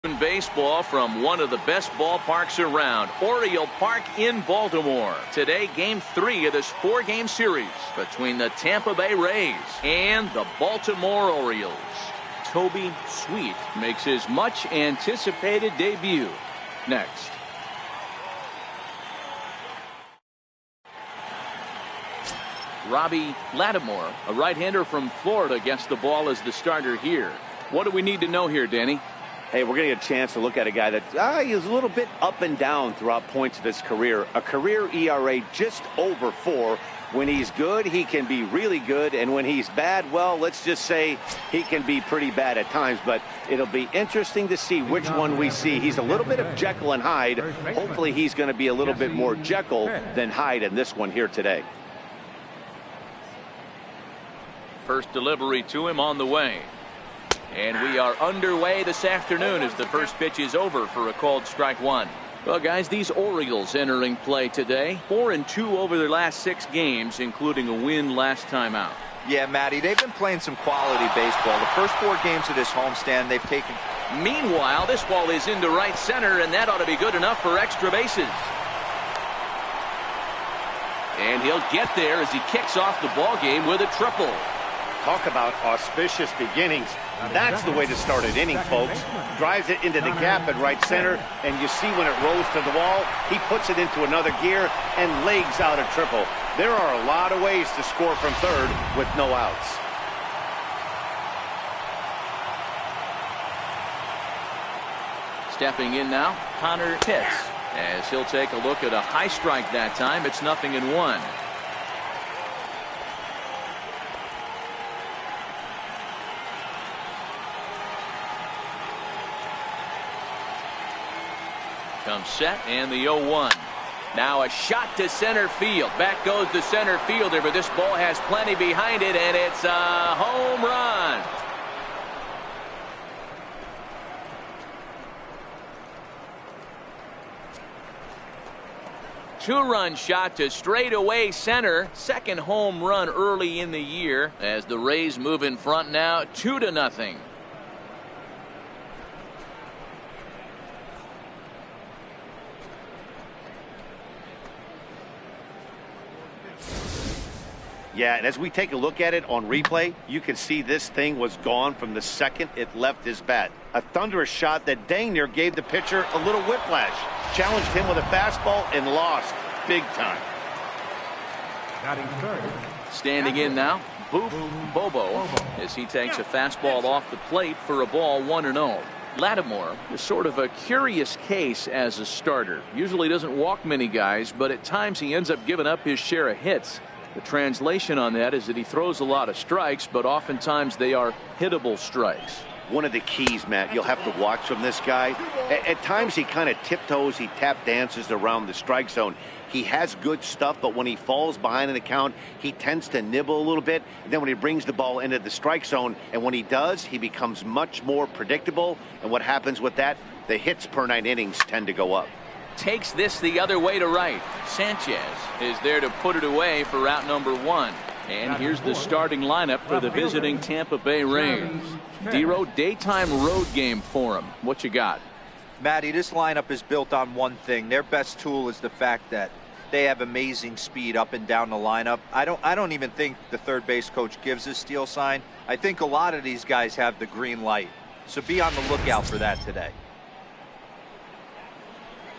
Baseball from one of the best ballparks around, Oriole Park in Baltimore. Today, Game 3 of this 4-game series between the Tampa Bay Rays and the Baltimore Orioles. Toby Sweet makes his much-anticipated debut next. Robbie Lattimore, a right-hander from Florida, gets the ball as the starter here. What do we need to know here, Danny? Hey, we're going to get a chance to look at a guy that he was a little bit up and down throughout points of his career. A career ERA just over 4. When he's good, he can be really good. And when he's bad, well, let's just say he can be pretty bad at times. But it'll be interesting to see which one we see. He's a little bit of Jekyll and Hyde. Hopefully he's going to be a little bit more Jekyll than Hyde in this one here today. First delivery to him on the way. And we are underway this afternoon as the first pitch is over for a called strike one. Well, guys, these Orioles entering play today, 4-2 over their last 6 games, including a win last time out. Yeah, Matty, they've been playing some quality baseball. The first 4 games of this homestand, they've taken. Meanwhile, this ball is into right center, and that ought to be good enough for extra bases. And he'll get there as he kicks off the ball game with a triple. Talk about auspicious beginnings. That's the way to start an inning, folks. Drives it into the gap at right center, and you see when it rolls to the wall, he puts it into another gear and legs out a triple. There are a lot of ways to score from third with no outs. Stepping in now, Connor Pitts, as he'll take a look at a high strike that time. It's 0-1. Comes set, and the 0-1. Now a shot to center field. Back goes the center fielder, but this ball has plenty behind it, and it's a home run. Two-run shot to straightaway center. Second home run early in the year as the Rays move in front now 2-0. Yeah, and as we take a look at it on replay, you can see this thing was gone from the second it left his bat. A thunderous shot that dang near gave the pitcher a little whiplash. Challenged him with a fastball and lost big time. Standing in now, Boof Bobo, as he takes a fastball off the plate for a ball 1-0. Lattimore is sort of a curious case as a starter. Usually doesn't walk many guys, but at times he ends up giving up his share of hits. The translation on that is that he throws a lot of strikes, but oftentimes they are hittable strikes. One of the keys, Matt, you'll have to watch from this guy. At times he kind of tiptoes, he tap dances around the strike zone. He has good stuff, but when he falls behind an account, he tends to nibble a little bit. And then when he brings the ball into the strike zone, and when he does, he becomes much more predictable. And what happens with that? The hits per 9 innings tend to go up. Takes this the other way to right. Sanchez is there to put it away for out number 1. And here's the starting lineup for the visiting Tampa Bay Rays. Dero, daytime road game for him. What you got? Matty, this lineup is built on one thing. Their best tool is the fact that they have amazing speed up and down the lineup. I don't even think the third base coach gives a steal sign. I think a lot of these guys have the green light. So be on the lookout for that today.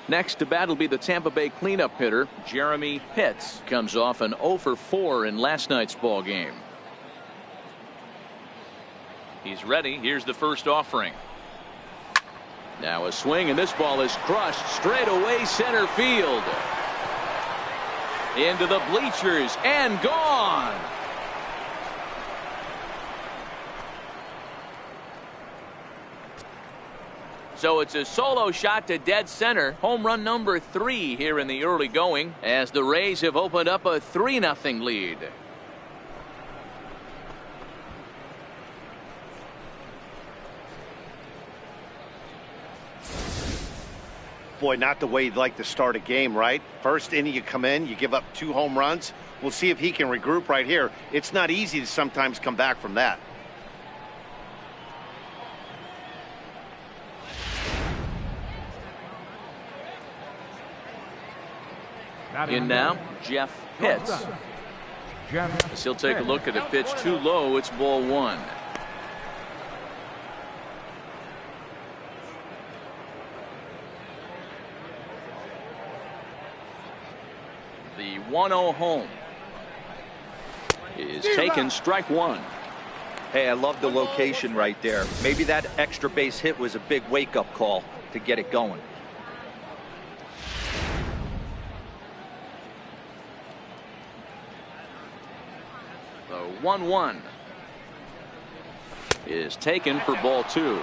Next to bat will be the Tampa Bay cleanup hitter, Jeremy Pitts. Comes off an 0 for 4 in last night's ball game. He's ready. Here's the first offering. Now a swing, and this ball is crushed straight away center field. Into the bleachers and gone. So it's a solo shot to dead center. Home run number 3 here in the early going as the Rays have opened up a 3-0 lead. Boy, not the way you'd like to start a game, right? First inning you come in, you give up 2 home runs. We'll see if he can regroup right here. It's not easy to sometimes come back from that. In now, Jeff Pitts. As he'll take a look at a pitch too low, it's ball one. The 1-0 home is taken, strike one. Hey, I love the location right there. Maybe that extra base hit was a big wake-up call to get it going. The 1-1 is taken for ball two.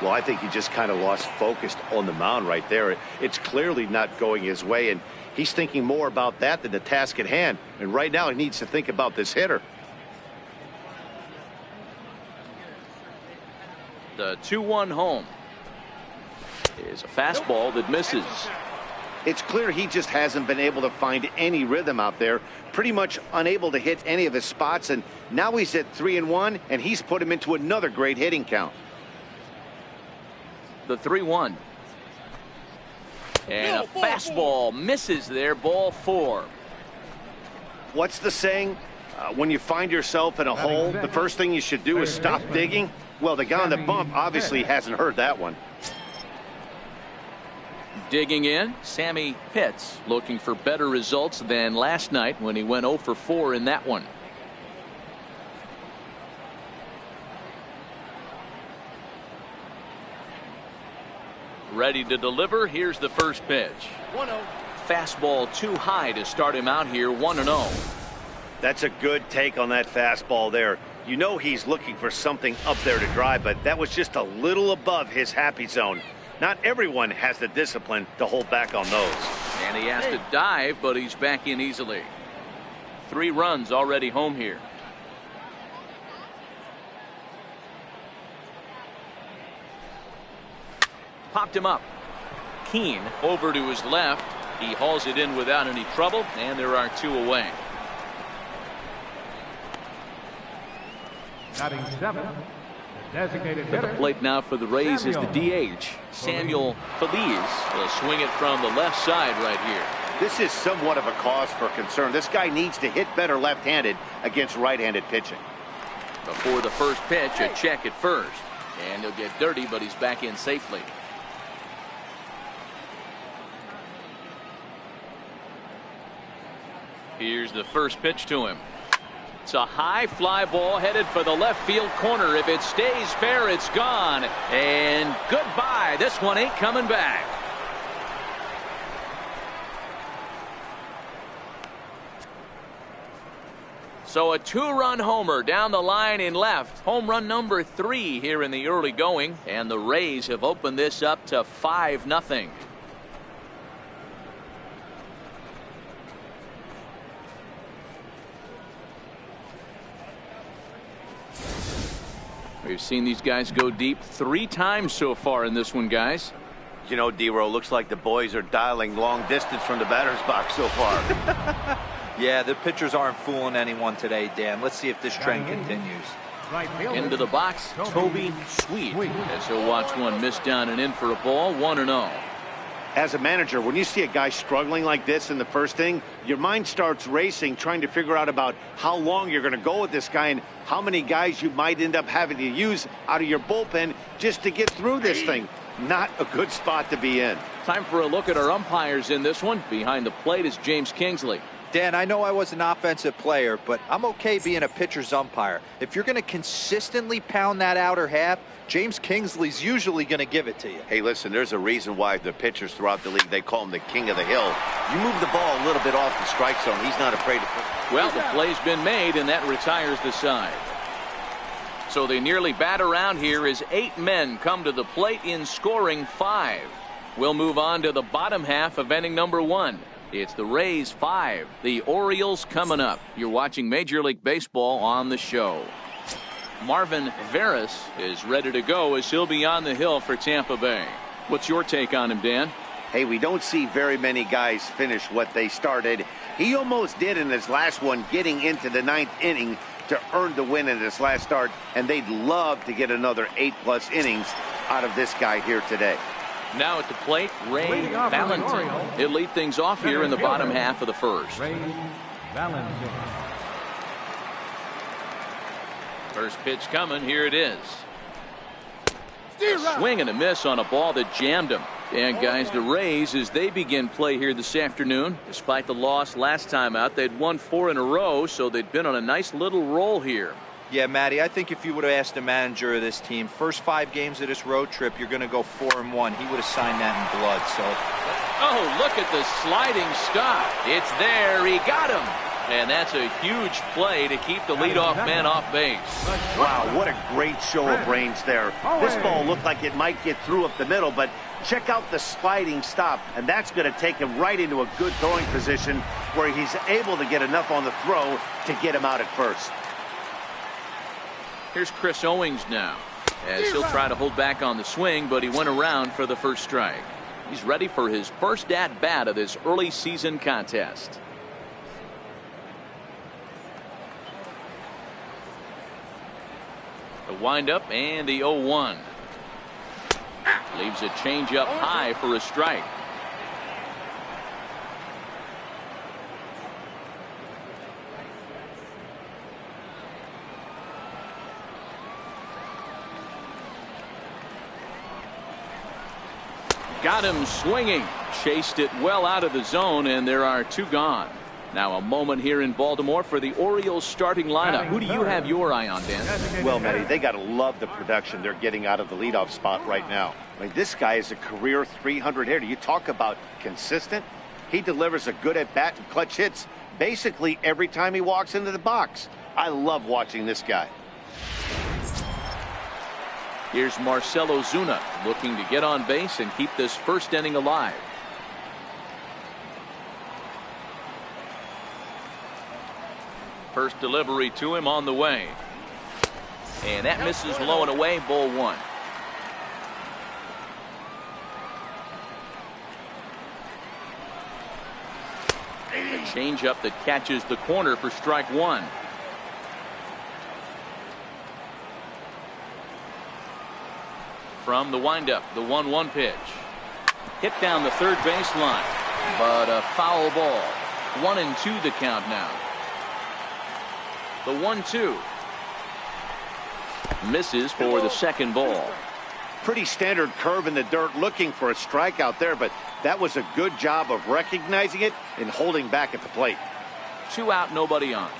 Well, I think he just kind of lost focus on the mound right there. It's clearly not going his way, and he's thinking more about that than the task at hand. And right now he needs to think about this hitter. The 2-1 home is a fastball that misses. It's clear he just hasn't been able to find any rhythm out there. Pretty much unable to hit any of his spots, and now he's at 3-1, and he's put him into another great hitting count. The 3-1. And a fastball misses there, ball four. What's the saying? When you find yourself in a hole, the first thing you should do is stop digging. Well, the guy on the bump obviously hasn't heard that one. Digging in, Sammy Pitts, looking for better results than last night when he went 0 for 4 in that one. Ready to deliver. Here's the first pitch. 1-0. Fastball too high to start him out here, 1-0. That's a good take on that fastball there. You know he's looking for something up there to drive, but that was just a little above his happy zone. Not everyone has the discipline to hold back on those. And he has to dive, but he's back in easily. 3 runs already home here. Popped him up. Keane over to his left. He hauls it in without any trouble, and there are 2 away. Batting 7. Designated At the plate now for the Rays is the DH, Samuel Feliz. Will swing it from the left side right here. This is somewhat of a cause for concern. This guy needs to hit better left-handed against right-handed pitching. Before the first pitch, a check at first. And he'll get dirty, but he's back in safely. Here's the first pitch to him. It's a high fly ball headed for the left field corner. If it stays fair, it's gone. And goodbye. This one ain't coming back. So a 2-run homer down the line in left. Home run number 3 here in the early going. And the Rays have opened this up to 5-0. We've seen these guys go deep 3 times so far in this one, guys. You know, D-Row, looks like the boys are dialing long distance from the batter's box so far. Yeah, the pitchers aren't fooling anyone today, Dan. Let's see if this trend continues. Into the box, Toby Sweet, as he'll watch one miss down and in for a ball, 1-0. As a manager, when you see a guy struggling like this in the first inning, your mind starts racing, trying to figure out about how long you're going to go with this guy and how many guys you might end up having to use out of your bullpen just to get through this thing. Not a good spot to be in. Time for a look at our umpires in this one. Behind the plate is James Kingsley. Dan, I know I was an offensive player, but I'm okay being a pitcher's umpire. If you're going to consistently pound that outer half, James Kingsley's usually going to give it to you. Hey, listen, there's a reason why the pitchers throughout the league, they call him the king of the hill. You move the ball a little bit off the strike zone, he's not afraid to put. Well, the play's been made, and that retires the side. So they nearly bat around here as 8 men come to the plate in scoring 5. We'll move on to the bottom half of inning number 1. It's the Rays 5, the Orioles coming up. You're watching Major League Baseball on the show. Marvin Veras is ready to go as he'll be on the hill for Tampa Bay. What's your take on him, Dan? Hey, we don't see very many guys finish what they started. He almost did in his last one, getting into the 9th inning to earn the win in his last start, and they'd love to get another 8+ innings out of this guy here today. Now at the plate, Ray Leading off for the Valentine. Orioles, He'll lead things off here in the bottom half of the first. Ray Valentine. First pitch coming. Here it is. Swing and a miss on a ball that jammed him. And guys, the Rays, as they begin play here this afternoon, despite the loss last time out, they'd won 4 in a row, so they'd been on a nice little roll here. Yeah, Matty, I think if you would have asked the manager of this team, first 5 games of this road trip, you're going to go 4-1. He would have signed that in blood. So, oh, look at the sliding stop. It's there. He got him. And that's a huge play to keep the leadoff man off base. Wow, what a great show of range there. This ball looked like it might get through up the middle, but check out the sliding stop, and that's going to take him right into a good throwing position where he's able to get enough on the throw to get him out at first. Here's Chris Owings now, as he'll try to hold back on the swing, but he went around for the first strike. He's ready for his first at-bat of this early season contest. The windup and the 0-1. Leaves a changeup high for a strike. Got him swinging. Chased it well out of the zone, and there are 2 gone. Now a moment here in Baltimore for the Orioles starting lineup. Who do you have your eye on, Dan? Well, Matty, they got to love the production they're getting out of the leadoff spot right now. I mean, this guy is a career 300 hitter. You talk about consistent. He delivers a good at-bat and clutch hits basically every time he walks into the box. I love watching this guy. Here's Marcell Ozuna looking to get on base and keep this first inning alive. First delivery to him on the way. And that misses low and away, ball 1. A changeup that catches the corner for strike 1. From the windup, the 1-1 pitch. Hit down the third baseline, but a foul ball. 1-2 the count now. The 1-2 misses for the second ball. Pretty standard curve in the dirt, looking for a strikeout there, but that was a good job of recognizing it and holding back at the plate. 2 out, nobody on.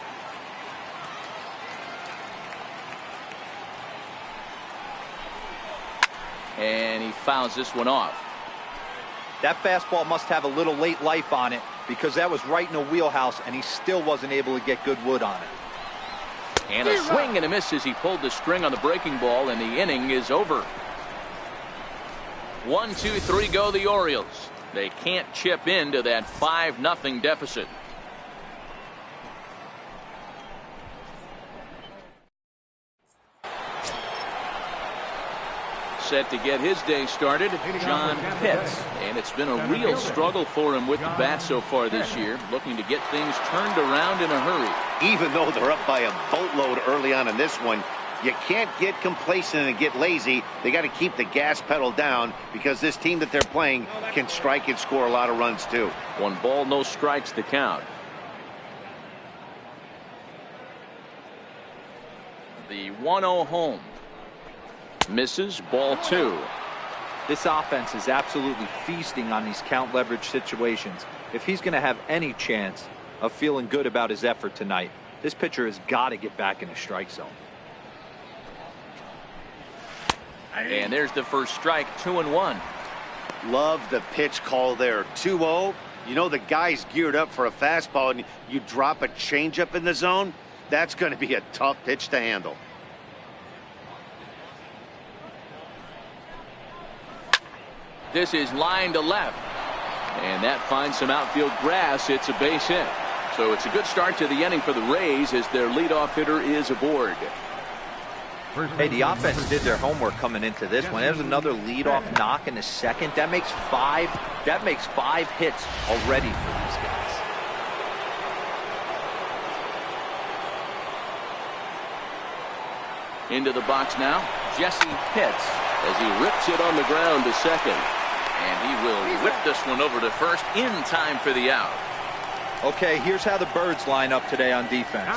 And he fouls this one off. that fastball must have a little late life on it, because that was right in the wheelhouse, and he still wasn't able to get good wood on it. And a swing and a miss as he pulled the string on the breaking ball, and the inning is over. 1, 2, 3 go the Orioles. They can't chip into that 5-0 deficit. Set to get his day started, John Pitts. And it's been a real struggle for him with the bat so far this year, looking to get things turned around in a hurry. Even though they're up by a boatload early on in this one, you can't get complacent and get lazy. They got to keep the gas pedal down, because this team that they're playing can strike and score a lot of runs too. 1 ball, no strikes to count. The 1-0 home. Misses, ball 2. This offense is absolutely feasting on these count leverage situations. If he's going to have any chance of feeling good about his effort tonight, this pitcher has got to get back in the strike zone. And there's the first strike, 2-1. Love the pitch call there. 2-0. You know the guy's geared up for a fastball, and you drop a changeup in the zone. That's going to be a tough pitch to handle. This is line to left, and that finds some outfield grass. It's a base hit. So it's a good start to the inning for the Rays, as their leadoff hitter is aboard. Hey, the offense did their homework coming into this one. There's another leadoff knock in the second. That makes 5 hits already for these guys. Into the box now, Jesse Pitts, as he rips it on the ground to second. And he will whip this one over to first in time for the out. Okay, here's how the Birds line up today on defense.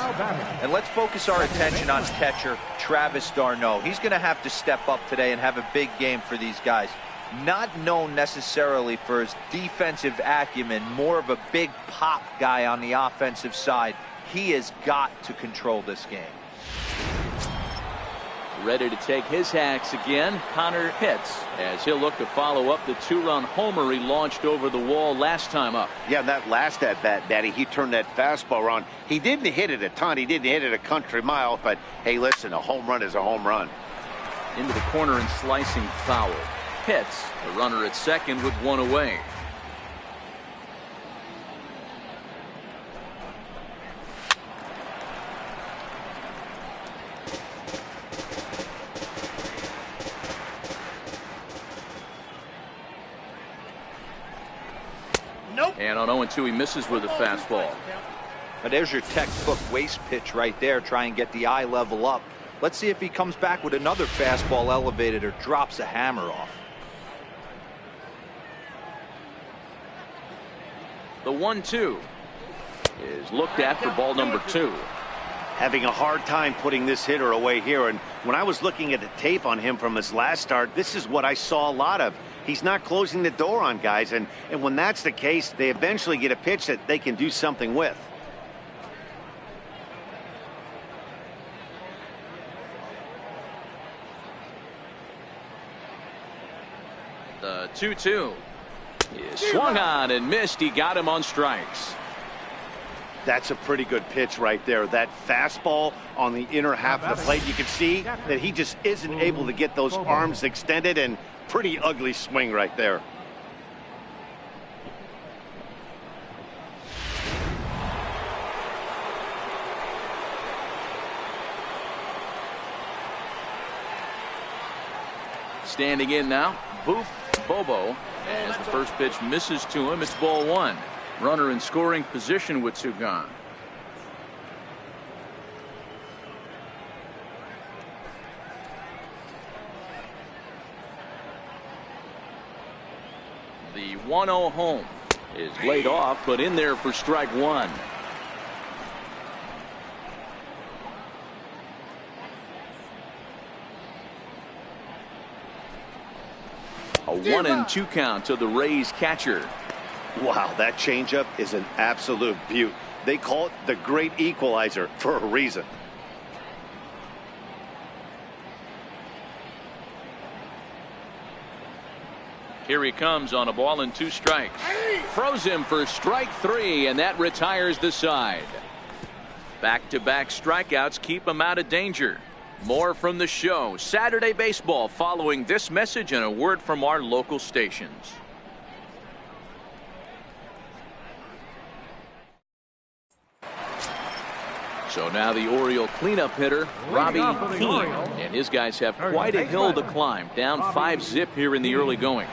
And let's focus our attention on catcher Travis d'Arnaud. He's going to have to step up today and have a big game for these guys. Not known necessarily for his defensive acumen, more of a big pop guy on the offensive side. He has got to control this game. Ready to take his hacks again, Connor Pitts, as he'll look to follow up the two-run homer he launched over the wall last time up. Yeah, that last at-bat, Daddy, he turned that fastball around. He didn't hit it a ton. He didn't hit it a country mile, but hey, listen, a home run is a home run. Into the corner and slicing foul. Pitts, the runner at second with one away. And on 0-2, he misses with a fastball. But there's your textbook waste pitch right there. Try and get the eye level up. Let's see if he comes back with another fastball elevated or drops a hammer off. The 1-2 is looked at for ball number 2. Having a hard time putting this hitter away here. And when I was looking at the tape on him from his last start, this is what I saw a lot of. He's not closing the door on guys. And when that's the case, they eventually get a pitch that they can do something with. The 2-2 is swung on and missed. He got him on strikes. That's a pretty good pitch right there. That fastball on the inner half of the plate. You can see that he just isn't able to get those arms extended, and pretty ugly swing right there. Standing in now, Bobo, as the first pitch misses to him. It's ball 1. Runner in scoring position with 2 gone. The 1-0 home is laid off, but in there for strike 1. A 1-2 count to the Rays catcher. Wow, that changeup is an absolute beaut. They call it the great equalizer for a reason. Here he comes on a ball and 2 strikes. Throws him for strike 3, and that retires the side. Back-to-back strikeouts keep him out of danger. More from the show. Saturday Baseball following this message and a word from our local stations. So now the Oriole cleanup hitter, Robbie Keane, and his guys have quite a hill to climb, down 5-zip here in the early going.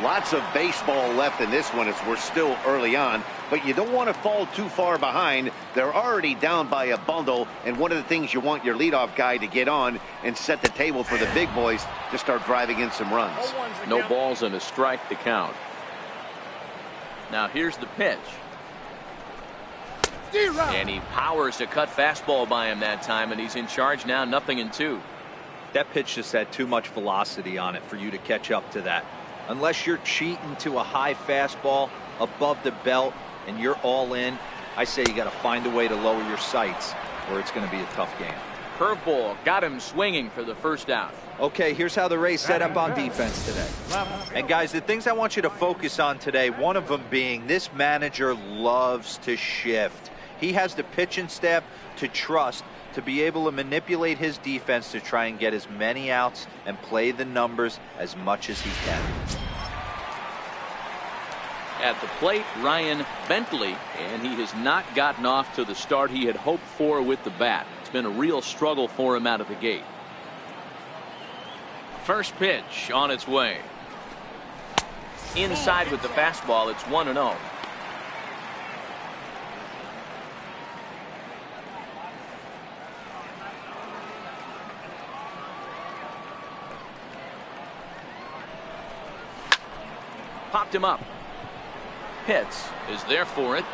Lots of baseball left in this one as we're still early on, but you don't want to fall too far behind. They're already down by a bundle, and one of the things you want your leadoff guy to get on and set the table for the big boys to start driving in some runs. No balls and a strike to count. Now here's the pitch. And he powers a cut fastball by him that time, and he's in charge now, 0-2. That pitch just had too much velocity on it for you to catch up to that. Unless you're cheating to a high fastball above the belt and you're all in, I say you got to find a way to lower your sights, or it's going to be a tough game. Curveball got him swinging for the first out. Okay, here's how the Rays set up on defense today. And guys, the things I want you to focus on today, one of them being this manager loves to shift. He has the pitching staff to trust to be able to manipulate his defense to try and get as many outs and play the numbers as much as he can. At the plate, Ryan Bentley, and he has not gotten off to the start he had hoped for with the bat. It's been a real struggle for him out of the gate. First pitch on its way. Inside with the fastball, it's 1-0. Popped him up. Pitts is there for it.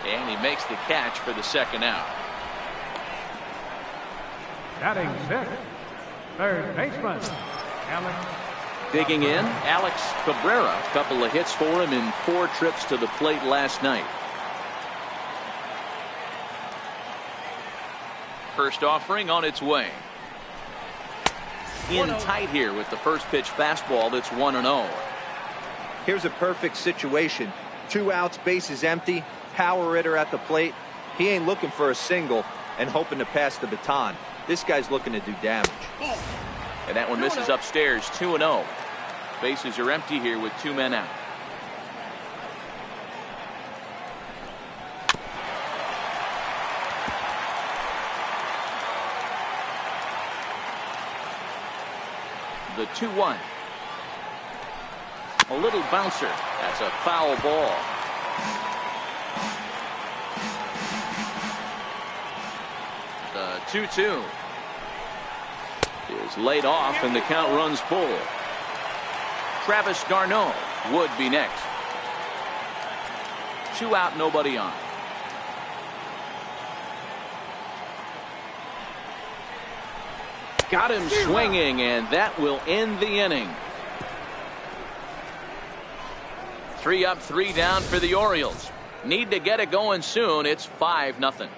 And he makes the catch for the second out. Batting sixth, third baseman, Alex. Digging in, Alex Cabrera. A couple of hits for him in 4 trips to the plate last night. First offering on its way. In tight here with the first pitch fastball that's 1-0. Here's a perfect situation. 2 outs, bases empty, power hitter at the plate. He ain't looking for a single and hoping to pass the baton. This guy's looking to do damage. And that one misses upstairs. 2-0. Bases are empty here with 2 men out. The 2-1. A little bouncer. That's a foul ball. The 2-2 is laid off and the count runs full. Travis d'Arnaud would be next. 2 out, nobody on. Got him swinging, and that will end the inning. 3 up, 3 down for the Orioles. Need to get it going soon. It's 5-0.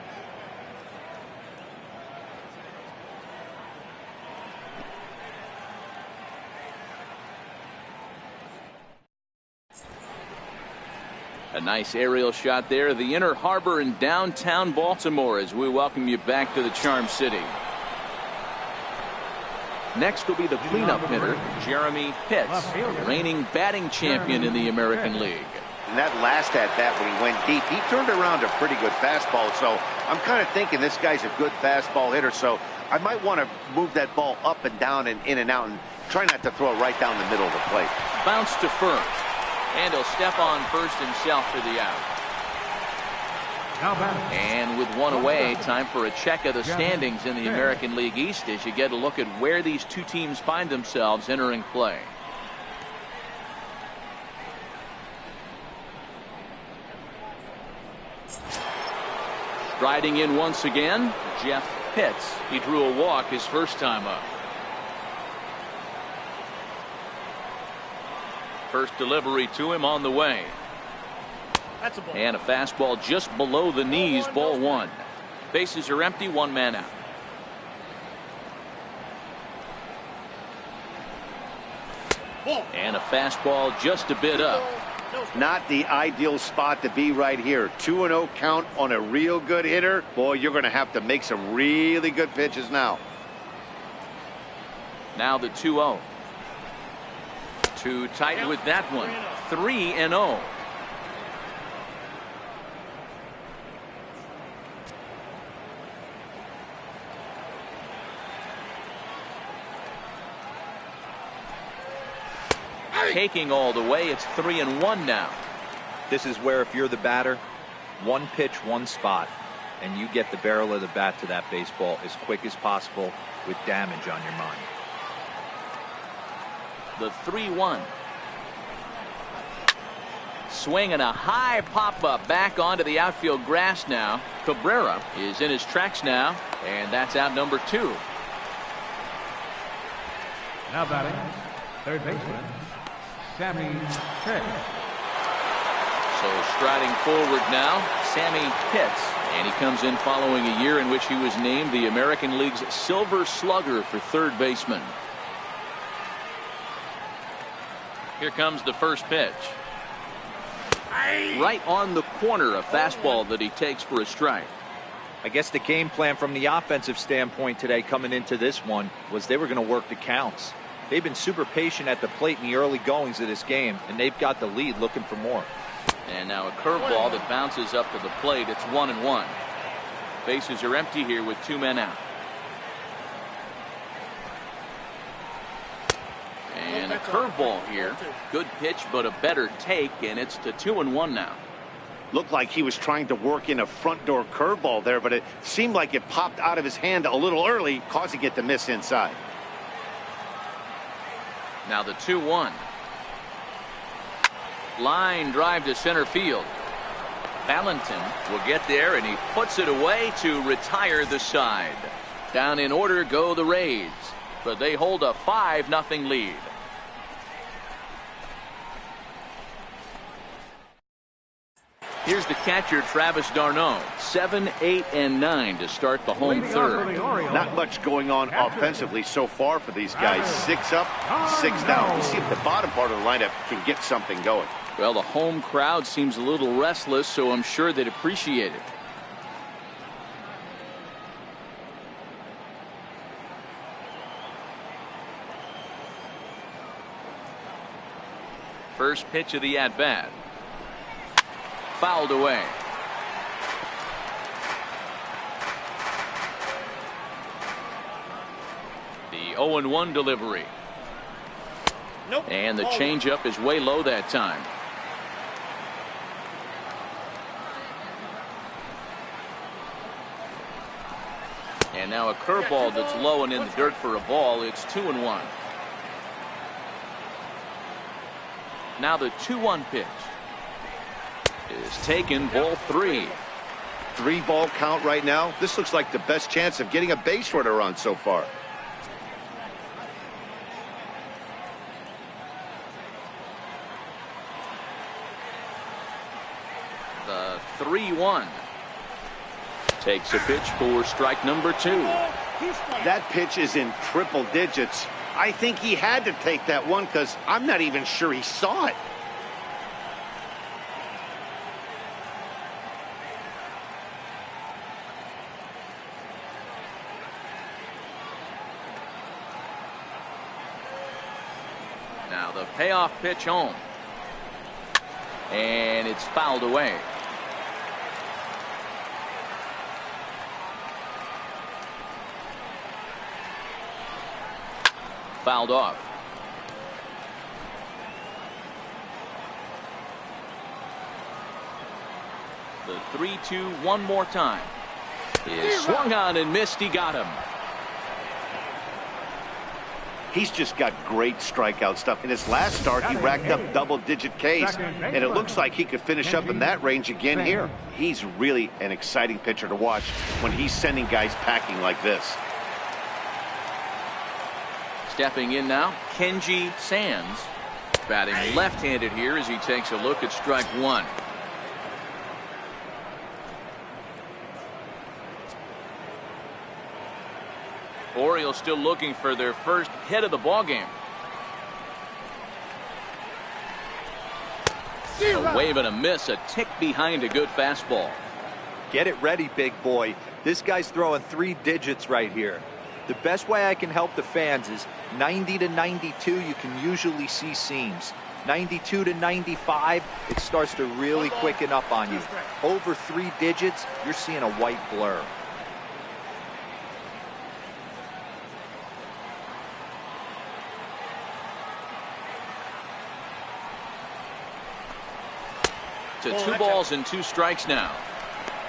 A nice aerial shot there. The Inner Harbor in downtown Baltimore as we welcome you back to the Charm City. Next will be the cleanup hitter, Jeremy Pitts, reigning batting champion in the American League. And that last at bat when he went deep, he turned around a pretty good fastball. So I'm kind of thinking this guy's a good fastball hitter. So I might want to move that ball up and down and in and out and try not to throw it right down the middle of the plate. Bounce to first. And he'll step on first himself for the out. And with 1 away, time for a check of the standings in the American League East as you get a look at where these 2 teams find themselves entering play. Striding in once again, Jeff Pitts. He drew a walk his first time up. First delivery to him on the way. That's a ball. And a fastball just below the knees, ball 1. Bases are empty, 1 man out. And a fastball just a bit up. Not the ideal spot to be right here. 2-0 count on a real good hitter. Boy, you're going to have to make some really good pitches now. Now the 2-0. Too tight with that one. 3-0. Taking all the way, it's 3-1 now. This is where if you're the batter, 1 pitch, 1 spot, and you get the barrel of the bat to that baseball as quick as possible with damage on your mind. The 3-1. Swinging a high pop-up back onto the outfield grass now. Cabrera is in his tracks now, and that's out number 2. Now batting, third baseman, Sammy Pitts. So striding forward now, Sammy Pitts. And he comes in following a year in which he was named the American League's Silver Slugger for third baseman. Here comes the first pitch. Right on the corner, a fastball that he takes for a strike. I guess the game plan from the offensive standpoint today coming into this one was they were going to work the counts. They've been super patient at the plate in the early goings of this game, and they've got the lead looking for more. And now a curveball that bounces up to the plate. It's 1-1. Bases are empty here with 2 men out. And a curveball here. Good pitch, but a better take, and it's to 2-1 now. Looked like he was trying to work in a front door curveball there, but it seemed like it popped out of his hand a little early, causing it to miss inside. Now the 2-1. Line drive to center field. Valentin will get there, and he puts it away to retire the side. Down in order go the Rays, but they hold a 5-0 lead. Here's the catcher, Travis d'Arnaud. 7, 8, and 9 to start the home third. Not much going on offensively so far for these guys. 6 up, 6 down. We'll see if the bottom part of the lineup can get something going. Well, the home crowd seems a little restless, so I'm sure they'd appreciate it. First pitch of the at-bat. Fouled away. The 0-1 delivery. Nope. And the changeup is way low that time. And now a curveball that's low and in the dirt for a ball. It's 2-1. Now the 2-1 pitch is taken, ball 3. 3-ball count right now. This looks like the best chance of getting a base runner on so far. The 3-1 takes a pitch for strike number 2. That pitch is in triple digits. I think he had to take that one because I'm not even sure he saw it. Now the payoff pitch home. And it's fouled away. Fouled off. The 3-2 one more time. Is swung on and missed. He got him. He's just got great strikeout stuff. In his last start, he racked up double-digit Ks, and it looks like he could finish up in that range again here. He's really an exciting pitcher to watch when he's sending guys packing like this. Stepping in now, Kenji Sands. Batting left-handed here as he takes a look at strike 1. Orioles still looking for their first hit of the ballgame. A wave and a miss, a tick behind a good fastball. Get it ready, big boy. This guy's throwing 3 digits right here. The best way I can help the fans is 90 to 92, you can usually see seams. 92 to 95, it starts to really quicken up on you. Over 3 digits, you're seeing a white blur. To 2 balls and 2 strikes now.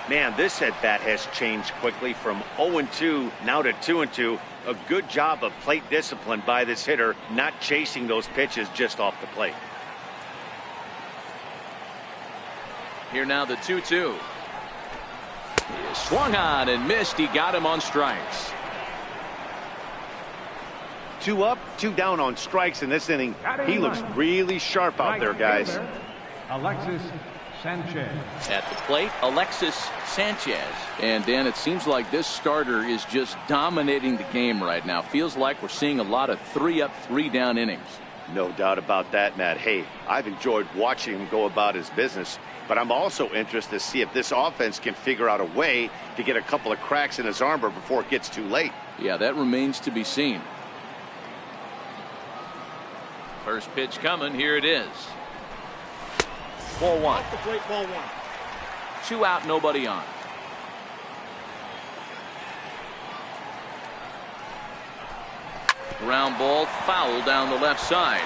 Man, this at-bat has changed quickly from 0-2 now to 2-2. A good job of plate discipline by this hitter, not chasing those pitches just off the plate. Here now the 2-2. He is swung on and missed. He got him on strikes. 2 up, 2 down on strikes in this inning. He looks really sharp out there, guys. Alexis Sanchez. At the plate, Alexis Sanchez. And Dan, it seems like this starter is just dominating the game right now. Feels like we're seeing a lot of 3 up, 3 down innings. No doubt about that, Matt. Hey, I've enjoyed watching him go about his business, but I'm also interested to see if this offense can figure out a way to get a couple of cracks in his armor before it gets too late. Yeah, that remains to be seen. First pitch coming. Here it is. Ball 1. Off the plate, ball 1. 2 out, nobody on. Ground ball, foul down the left side.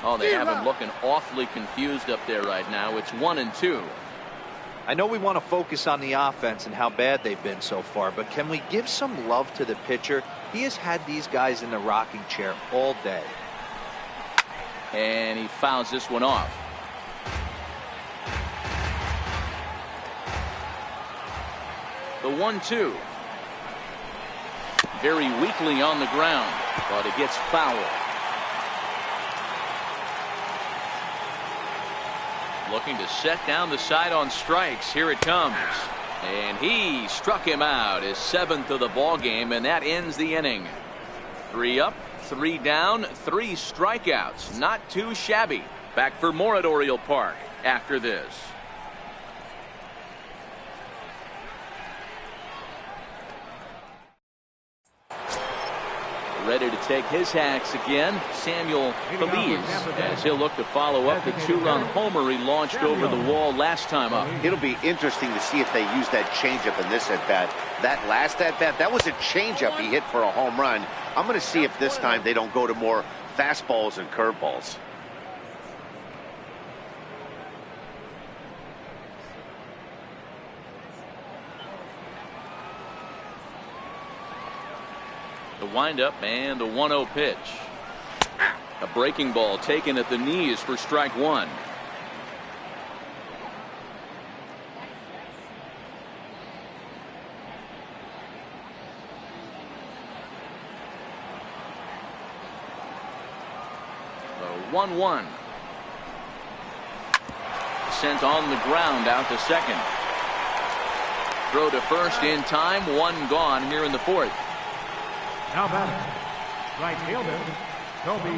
Oh, they have him looking awfully confused up there right now. It's 1-2. I know we want to focus on the offense and how bad they've been so far, but can we give some love to the pitcher? He has had these guys in the rocking chair all day. And he fouls this one off. The 1-2. Very weakly on the ground, but it gets fouled. Looking to set down the side on strikes. Here it comes. And he struck him out, his 7th of the ball game, and that ends the inning. 3 up, 3 down, 3 strikeouts. Not too shabby. Back for more at Oriole Park after this. Ready to take his hacks again, Samuel Feliz, as he'll look to follow up the 2-run homer he launched over the wall last time up. It'll be interesting to see if they use that changeup in this at-bat. That last at-bat, that was a changeup he hit for a home run. I'm going to see if this time they don't go to more fastballs and curveballs. The windup and the 1-0 pitch. A breaking ball taken at the knees for strike 1. The 1-1. Sent on the ground out to second. Throw to first in time. 1 gone here in the 4th. Now batting, right fielder, Toby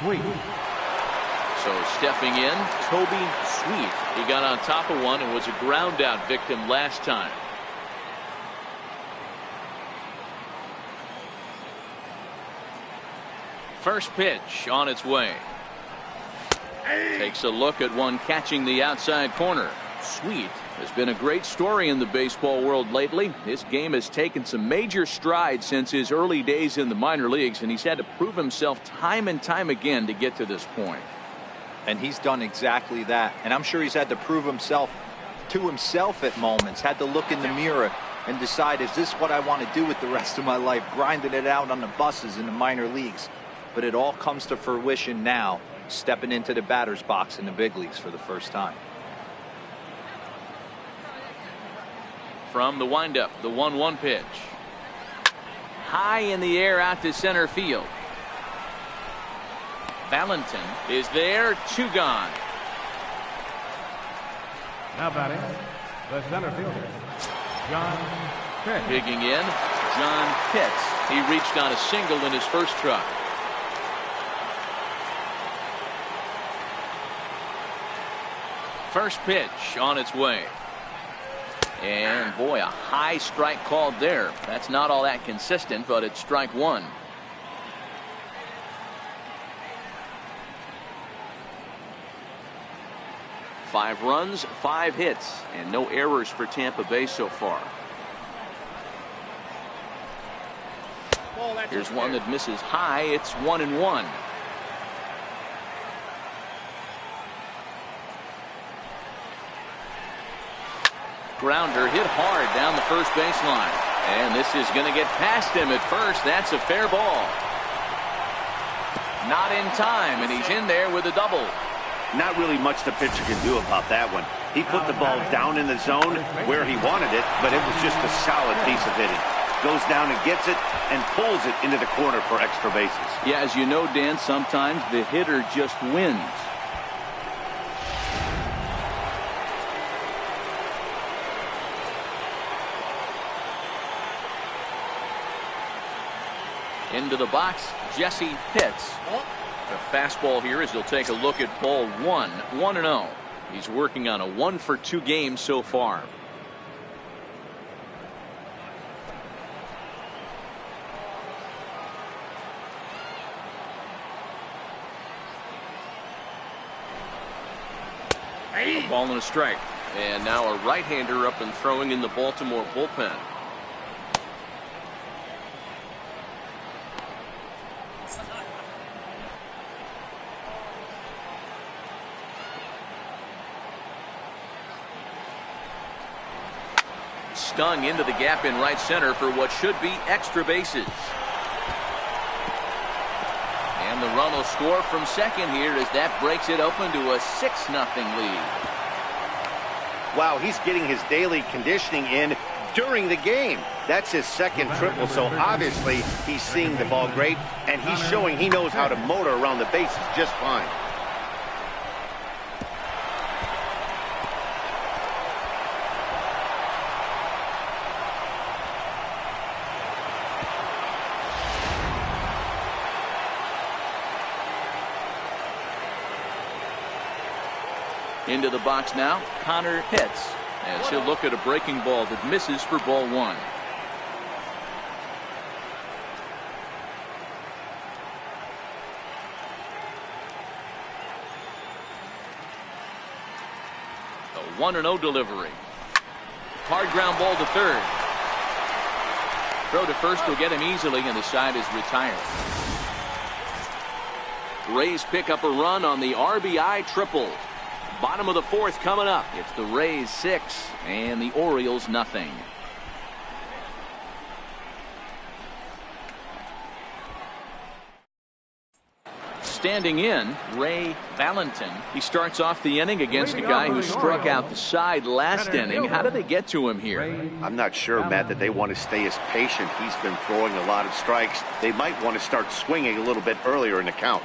Sweet. So stepping in, Toby Sweet. He got on top of one and was a ground out victim last time. First pitch on its way. Takes a look at one catching the outside corner. Sweet has been a great story in the baseball world lately. His game has taken some major strides since his early days in the minor leagues, and he's had to prove himself time and time again to get to this point. And he's done exactly that. And I'm sure he's had to prove himself to himself at moments, had to look in the mirror and decide, is this what I want to do with the rest of my life, grinding it out on the buses in the minor leagues. But it all comes to fruition now, stepping into the batter's box in the big leagues for the first time. From the windup, the 1-1 pitch. High in the air out to center field. Valentin is there, 2 gone. Now batting, the center fielder, John Pitts. Digging in, John Pitts. He reached on a single in his first try. First pitch on its way. And boy, a high strike called there. That's not all that consistent, but it's strike 1. Five runs, 5 hits, and no errors for Tampa Bay so far. Here's one that misses high. It's 1-1. Grounder hit hard down the first baseline. And this is going to get past him at first. That's a fair ball. Not in time, and he's in there with a double. Not really much the pitcher can do about that one. He put the ball down in the zone where he wanted it, but it was just a solid piece of hitting. Goes down and gets it and pulls it into the corner for extra bases. Yeah, as you know, Dan, sometimes the hitter just wins. Into the box, Jesse Pitts. The fastball here as he'll take a look at ball 1, 1-0. He's working on a 1-for-2 game so far. A ball and a strike. And now a right-hander up and throwing in the Baltimore bullpen. stung into the gap in right center for what should be extra bases. And the run will score from second here as that breaks it open to a 6-0 lead. Wow, he's getting his daily conditioning in during the game. That's his second triple, so obviously he's seeing the ball great, and he's showing he knows how to motor around the bases just fine. Into the box now, Connor hits as he'll look at a breaking ball that misses for ball one. A 1-0 delivery. Hard ground ball to third. Throw to first will get him easily, and the side is retired. Rays pick up a run on the RBI triple. Bottom of the fourth coming up. It's the Rays 6 and the Orioles nothing. Standing in, Ray Valentin. He starts off the inning against a guy who struck out the side last inning. How did they get to him here? I'm not sure, Matt, that they want to stay as patient. He's been throwing a lot of strikes. They might want to start swinging a little bit earlier in the count.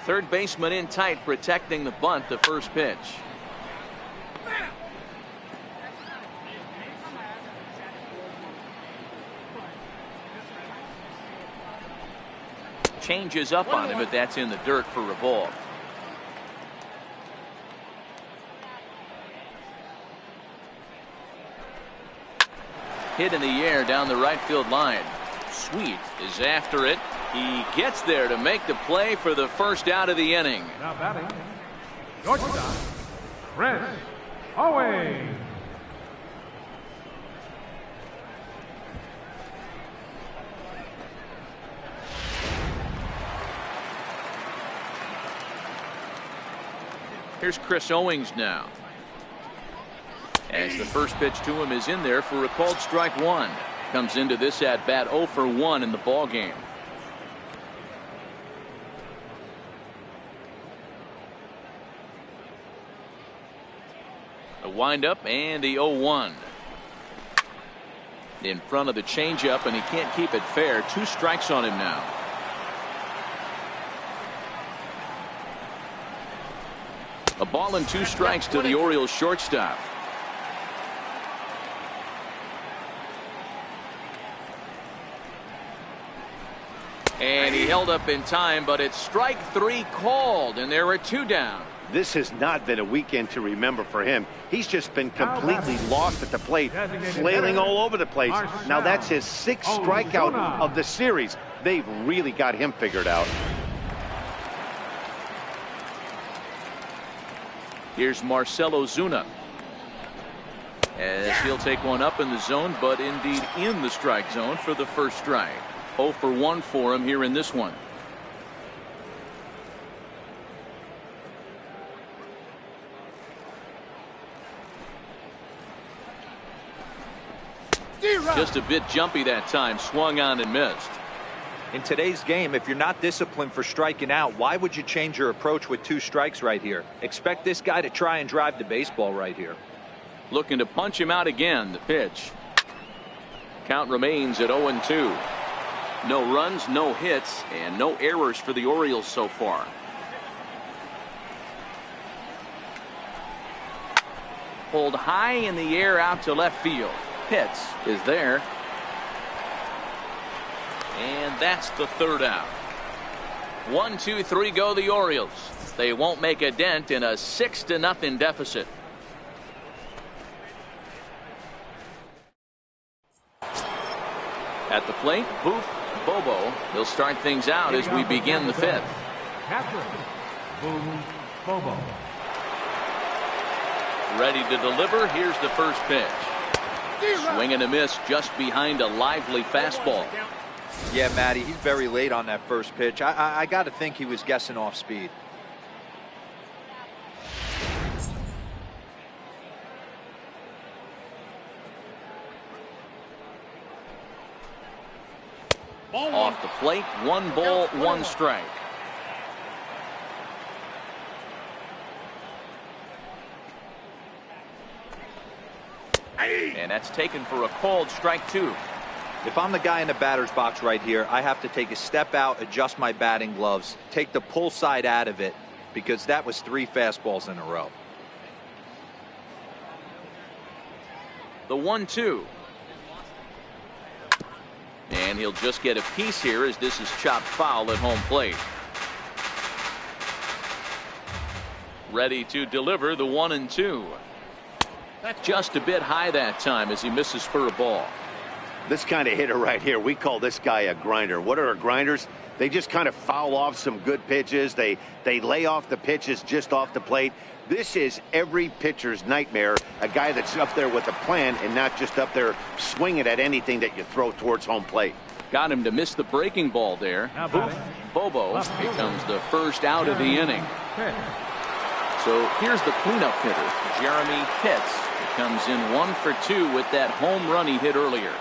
Third baseman in tight, protecting the bunt, the first pitch. Changes up on him, but that's in the dirt for a ball. Hit in the air down the right field line. Sweet is after it. He gets there to make the play for the first out of the inning. Now batting, shortstop, Chris Owings. Here's Chris Owings now. As the first pitch to him is in there for a called strike one. Comes into this at bat 0 for 1 in the ball game. A windup and the 0-1. In front of the changeup, and he can't keep it fair. 2 strikes on him now. A ball and 2 strikes to the Orioles shortstop. And he held up in time, but it's strike 3 called, and there are 2 down. This has not been a weekend to remember for him. He's just been completely lost at the plate, flailing all over the place. Now that's his 6th strikeout of the series. They've really got him figured out. Here's Marcell Ozuna. As he'll take one up in the zone, but indeed in the strike zone for the first strike. 0 for 1 for him here in this one. Just a bit jumpy that time. Swung on and missed. In today's game, if you're not disciplined for striking out, why would you change your approach with 2 strikes right here? Expect this guy to try and drive the baseball right here. Looking to punch him out again. The pitch. Count remains at 0-2. No runs, no hits, and no errors for the Orioles so far. Pulled high in the air out to left field. Pitts is there. And that's the 3rd out. 1, 2, 3 go the Orioles. They won't make a dent in a 6-0 deficit. At the plate, Boof Bobo. He'll start things out as we begin the 5th. Catherine Bobo. Ready to deliver. Here's the first pitch. Swing and a miss just behind a lively fastball. Yeah, Matty, he's very late on that first pitch. I got to think he was guessing off speed. Off the plate, 1 ball, 1 strike. And that's taken for a called strike 2. If I'm the guy in the batter's box right here, I have to take a step out, adjust my batting gloves, take the pull side out of it, because that was 3 fastballs in a row. The 1-2. And he'll just get a piece here as this is chopped foul at home plate. Ready to deliver the 1-2. Just a bit high that time as he misses for a ball. This kind of hitter right here, we call this guy a grinder. What are grinders? They just kind of foul off some good pitches. They lay off the pitches just off the plate. This is every pitcher's nightmare, a guy that's up there with a plan and not just up there swinging at anything that you throw towards home plate. Got him to miss the breaking ball there. Bobo becomes the first out of the inning. So here's the cleanup hitter, Jeremy Pitts. He comes in 1 for 2 with that home run he hit earlier.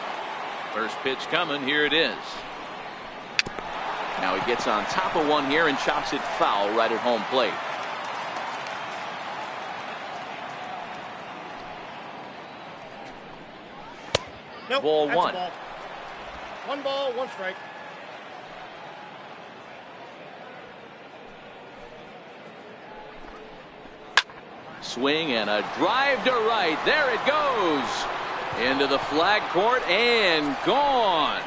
First pitch coming, here it is. Now he gets on top of one here and chops it foul right at home plate. Nope, ball that's 1. a ball. 1 ball, 1 strike. Swing and a drive to right. There it goes. Into the flag court and gone.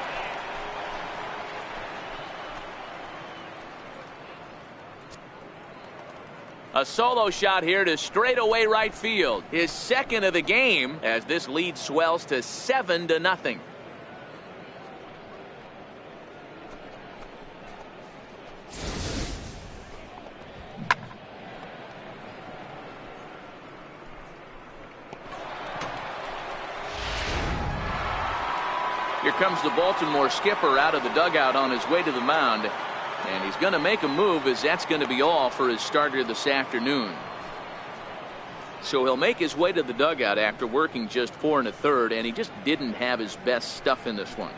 A solo shot here to straightaway right field. His second of the game as this lead swells to 7-0. Here comes the Baltimore skipper out of the dugout on his way to the mound. And he's going to make a move as that's going to be all for his starter this afternoon. So he'll make his way to the dugout after working just 4 1/3, and he just didn't have his best stuff in this one.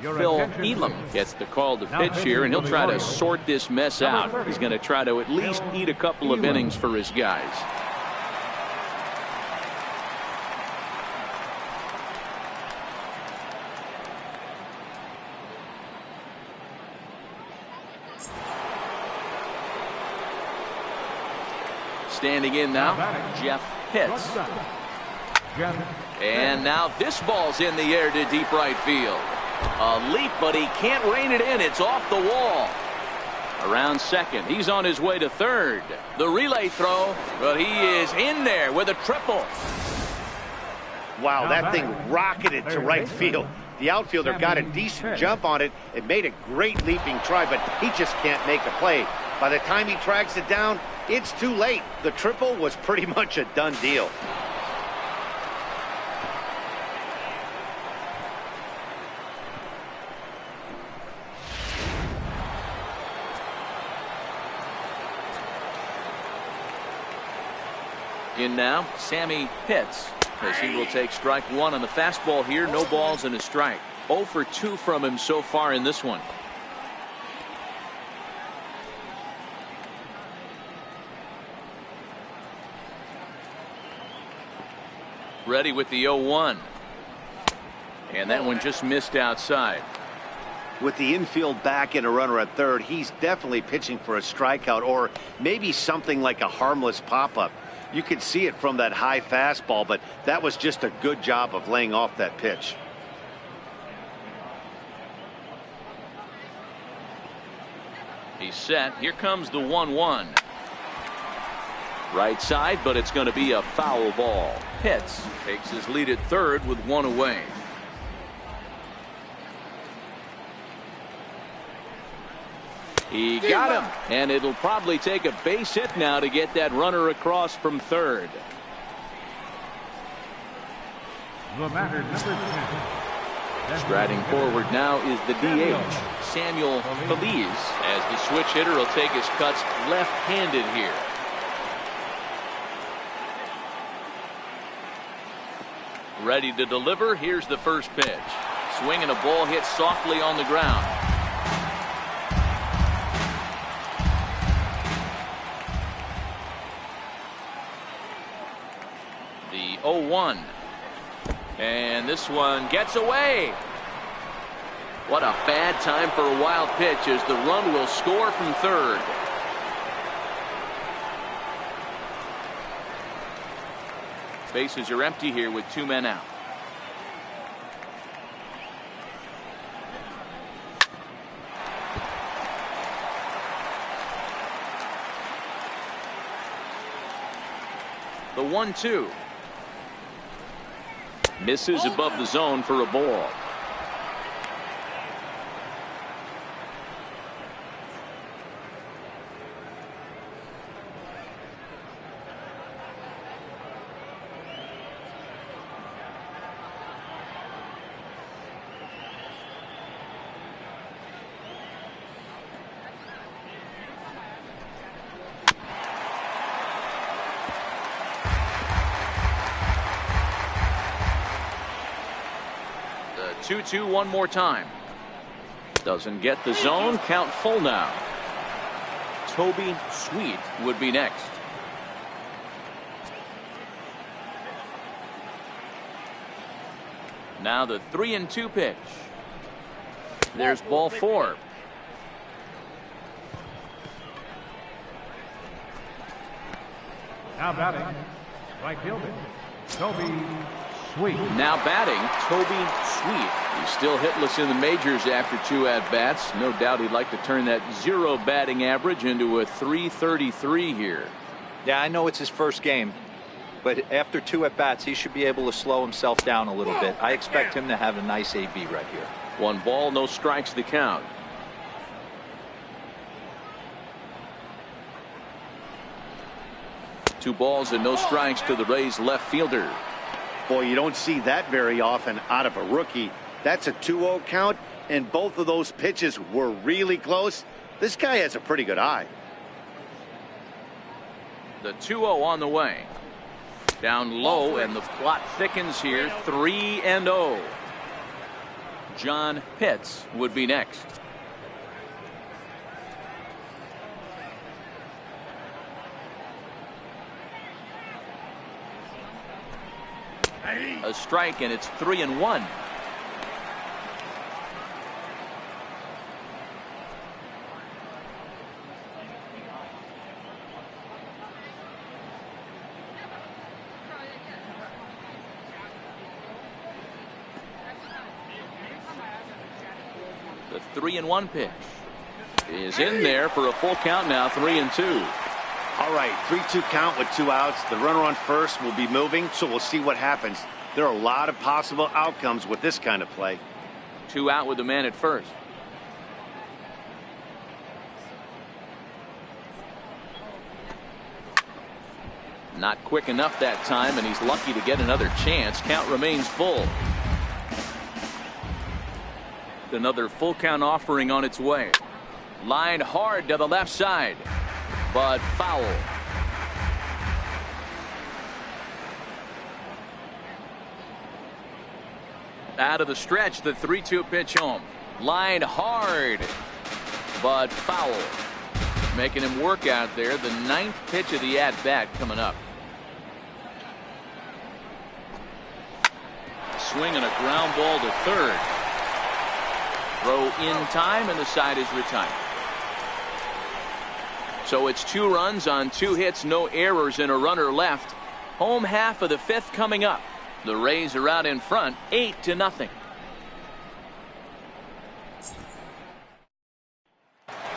Phil Elam gets the call to pitch here, and he'll try to sort this mess out. He's going to try to at least eat a couple of innings for his guys. Standing in now, Jeff Pitts. And now this ball's in the air to deep right field. A leap, but he can't rein it in. It's off the wall. Around second. He's on his way to third. The relay throw, but he is in there with a triple. Wow, that thing rocketed to right field. The outfielder got a decent jump on it. It made a great leaping try, but he just can't make a play. By the time he tracks it down, it's too late. The triple was pretty much a done deal. In now, Sammy Pitts, as he will take strike 1 on the fastball here. No balls and a strike. 0 for 2 from him so far in this one. Ready with the 0-1. And that one just missed outside. With the infield back and a runner at third, he's definitely pitching for a strikeout or maybe something like a harmless pop-up. You could see it from that high fastball, but that was just a good job of laying off that pitch. He's set. Here comes the 1-1. Right side, but it's going to be a foul ball. Pitts takes his lead at third with 1 away. He got him, and it'll probably take a base hit now to get that runner across from third. The batter, number 10, Striding forward now is the DH, Samuel Feliz, as the switch hitter will take his cuts left-handed here. Ready to deliver. Here's the first pitch. Swing and a ball hit softly on the ground. The 0-1. And this one gets away. What a bad time for a wild pitch, as the run will score from third. Bases are empty here with 2 men out. The 1-2. Misses above the zone for a ball. The 2-2 one more time. Doesn't get the zone. Count full now. Toby Sweet would be next. Now the 3-2 pitch. There's ball 4. Now batting, right fielder, Toby Sweet. Now batting, Toby Sweet. He's still hitless in the majors after 2 at-bats. No doubt he'd like to turn that 0 batting average into a .333 here. Yeah, I know it's his first game, but after 2 at-bats, he should be able to slow himself down a little bit. I expect him to have a nice AB right here. 1 ball, no strikes the count. Two balls and no strikes to the Rays left fielder. Boy, you don't see that very often out of a rookie. That's a 2-0 count, and both of those pitches were really close. This guy has a pretty good eye. The 2-0 on the way. Down low, and the plot thickens here. 3-0. John Pitts would be next. A strike, and it's 3-1. The 3-1 pitch is in there for a full count now. 3-2. All right, 3-2 count with 2 outs. The runner on first will be moving, so we'll see what happens. There are a lot of possible outcomes with this kind of play. 2 out with the man at first. Not quick enough that time, and he's lucky to get another chance. Count remains full. Another full count offering on its way. Line hard to the left side, but foul. Out of the stretch, the 3-2 pitch home. Line hard, but foul. Making him work out there. The 9th pitch of the at-bat coming up. Swing and a ground ball to third. Throw in time, and the side is retired. So it's 2 runs on 2 hits, no errors, and a runner left. Home half of the 5th coming up. The Rays are out in front, 8-0.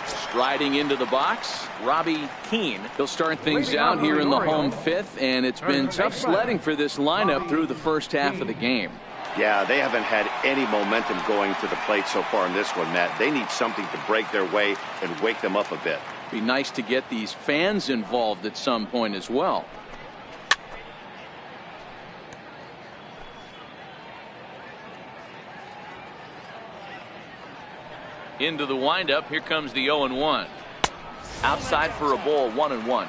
Striding into the box, Robbie Keane. He'll start things out here in the home 5th, and it's been tough sledding for this lineup through the first half of the game. Yeah, they haven't had any momentum going to the plate so far in this one, Matt. They need something to break their way and wake them up a bit. Be nice to get these fans involved at some point as well. Into the windup. Here comes the 0-1. Outside for a ball, 1-1.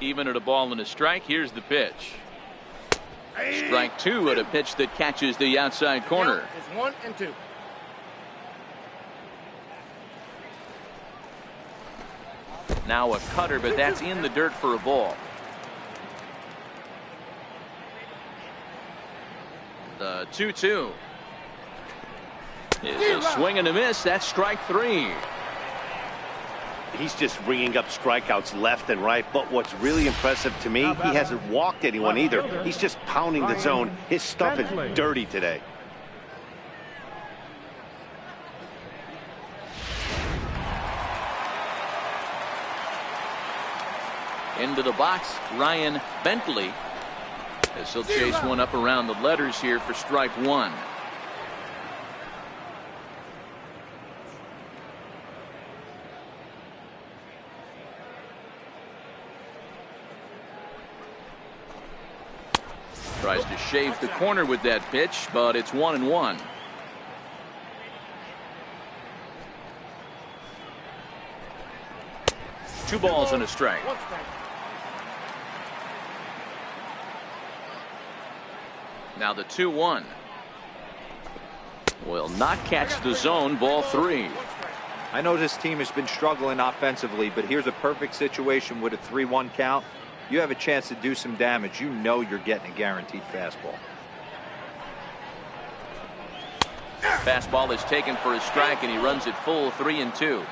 Even at a ball and a strike. Here's the pitch. Strike two at a pitch that catches the outside corner. It's 1-2. Now a cutter, but that's in the dirt for a ball. The 2-2 is a swing and a miss. That's strike three. He's just ringing up strikeouts left and right. But what's really impressive to me, he hasn't walked anyone either. He's just pounding the zone. His stuff is dirty today. Into the box, Ryan Bentley, as he'll chase one up around the letters here for strike one. Tries to shave the corner with that pitch, but it's 1-1. Two balls and a strike. Now the 2-1 will not catch the zone. Ball three. I know this team has been struggling offensively, but here's a perfect situation with a 3-1 count. You have a chance to do some damage. You know you're getting a guaranteed fastball. Fastball is taken for a strike, and he runs it full 3-2.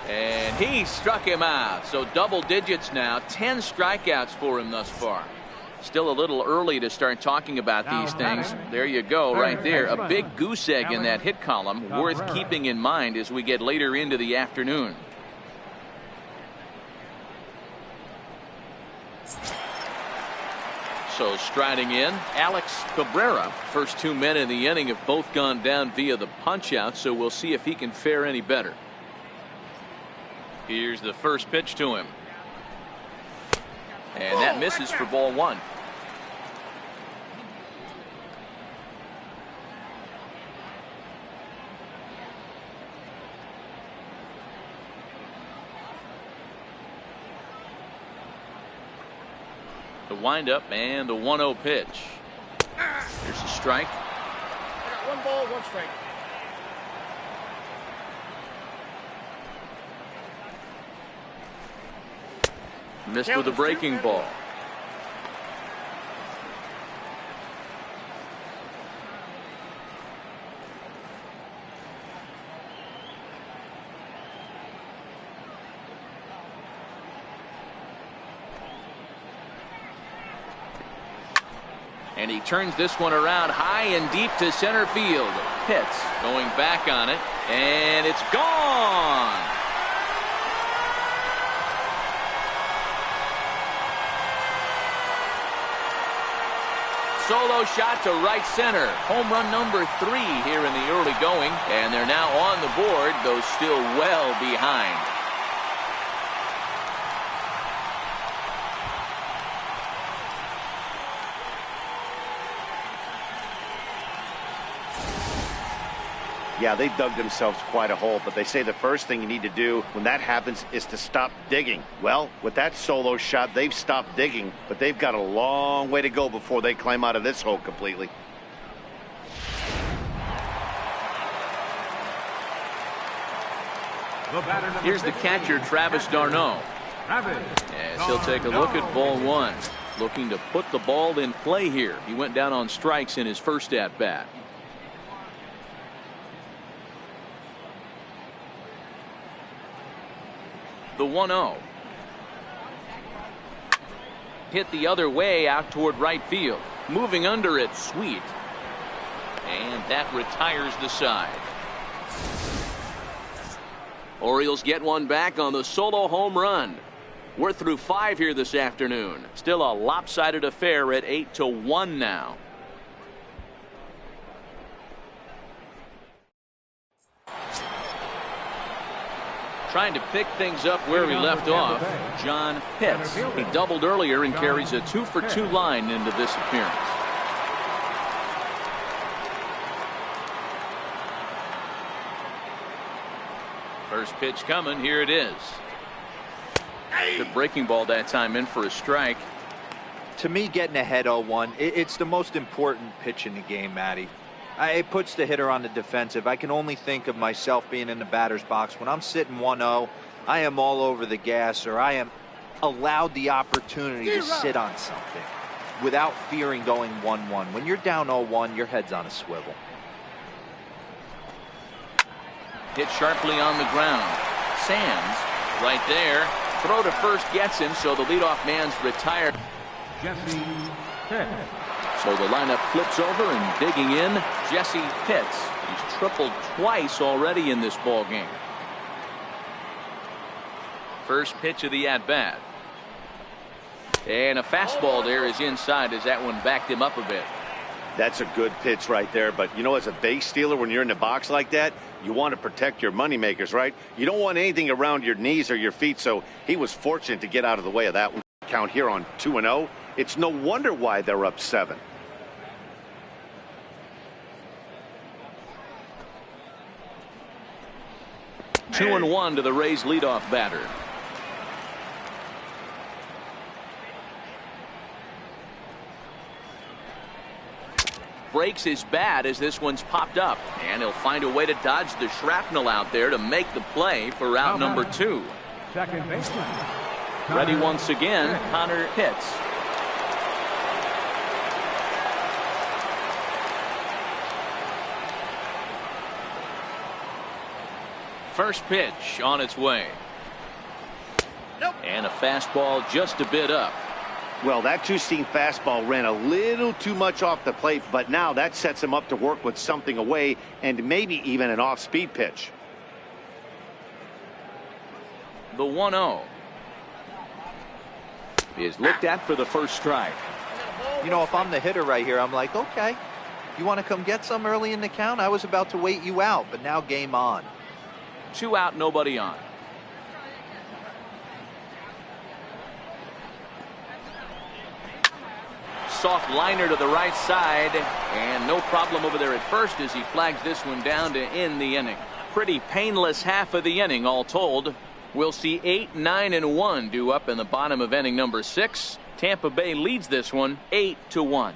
And he struck him out. So double digits now. 10 strikeouts for him thus far. Still a little early to start talking about these things. There you go, right there. A big goose egg in that hit column, worth keeping in mind as we get later into the afternoon. So striding in, Alex Cabrera. First two men in the inning have both gone down via the punch out, so we'll see if he can fare any better. Here's the first pitch to him. And that misses for ball one. The windup and the 1-0 pitch. Here's a strike. I got 1 ball, 1 strike. Missed with a breaking ball. And he turns this one around high and deep to center field. Pitts going back on it, and it's gone. Solo shot to right center. Home run number 3 here in the early going, and they're now on the board, though still well behind. Yeah, they dug themselves quite a hole, but they say the first thing you need to do when that happens is to stop digging. Well, with that solo shot, they've stopped digging, but they've got a long way to go before they climb out of this hole completely. Here's the catcher, Travis d'Arnaud. As he'll take a look at ball one. Looking to put the ball in play here. He went down on strikes in his first at bat. The 1-0. Hit the other way out toward right field. Moving under it, Sweet. And that retires the side. Orioles get one back on the solo home run. We're through 5 here this afternoon. Still a lopsided affair at 8-1 now. Trying to pick things up where he left off, John Pitts. He doubled earlier and carries a 2-for-2 line into this appearance. First pitch coming. Here it is. Good breaking ball that time, in for a strike. To me, getting ahead 0-1, it's the most important pitch in the game, Matty. It puts the hitter on the defensive. I can only think of myself being in the batter's box. When I'm sitting 1-0, I am all over the gas, or I am allowed the opportunity to sit on something without fearing going 1-1. When you're down 0-1, your head's on a swivel. Hit sharply on the ground. Sands right there. Throw to first gets him, so the leadoff man's retired. Jesse Pitt. So the lineup flips over, and digging in, Jesse Pitts. He's tripled twice already in this ball game. First pitch of the at-bat. And a fastball there is inside as that one backed him up a bit. That's a good pitch right there. But, you know, as a base stealer, when you're in the box like that, you want to protect your moneymakers, right? You don't want anything around your knees or your feet, so he was fortunate to get out of the way of that one. Count here on 2-0. It's no wonder why they're up 7. Hey. 2-1 to the Rays leadoff batter. Breaks his bat as this one's popped up, and he'll find a way to dodge the shrapnel out there to make the play for out number 2. Second baseman. Ready once again, Connor Pitts. First pitch on its way. Nope. And a fastball just a bit up. Well, that two-seam fastball ran a little too much off the plate, but now that sets him up to work with something away and maybe even an off-speed pitch. The 1-0 is looked at for the first strike. You know, if I'm the hitter right here, I'm like, okay, you want to come get some early in the count? I was about to wait you out, but now game on. 2 out, nobody on. Soft liner to the right side, and no problem over there at first as he flags this one down to end the inning. Pretty painless half of the inning all told. We'll see 8, 9, and 1 due up in the bottom of inning number 6. Tampa Bay leads this one 8-1.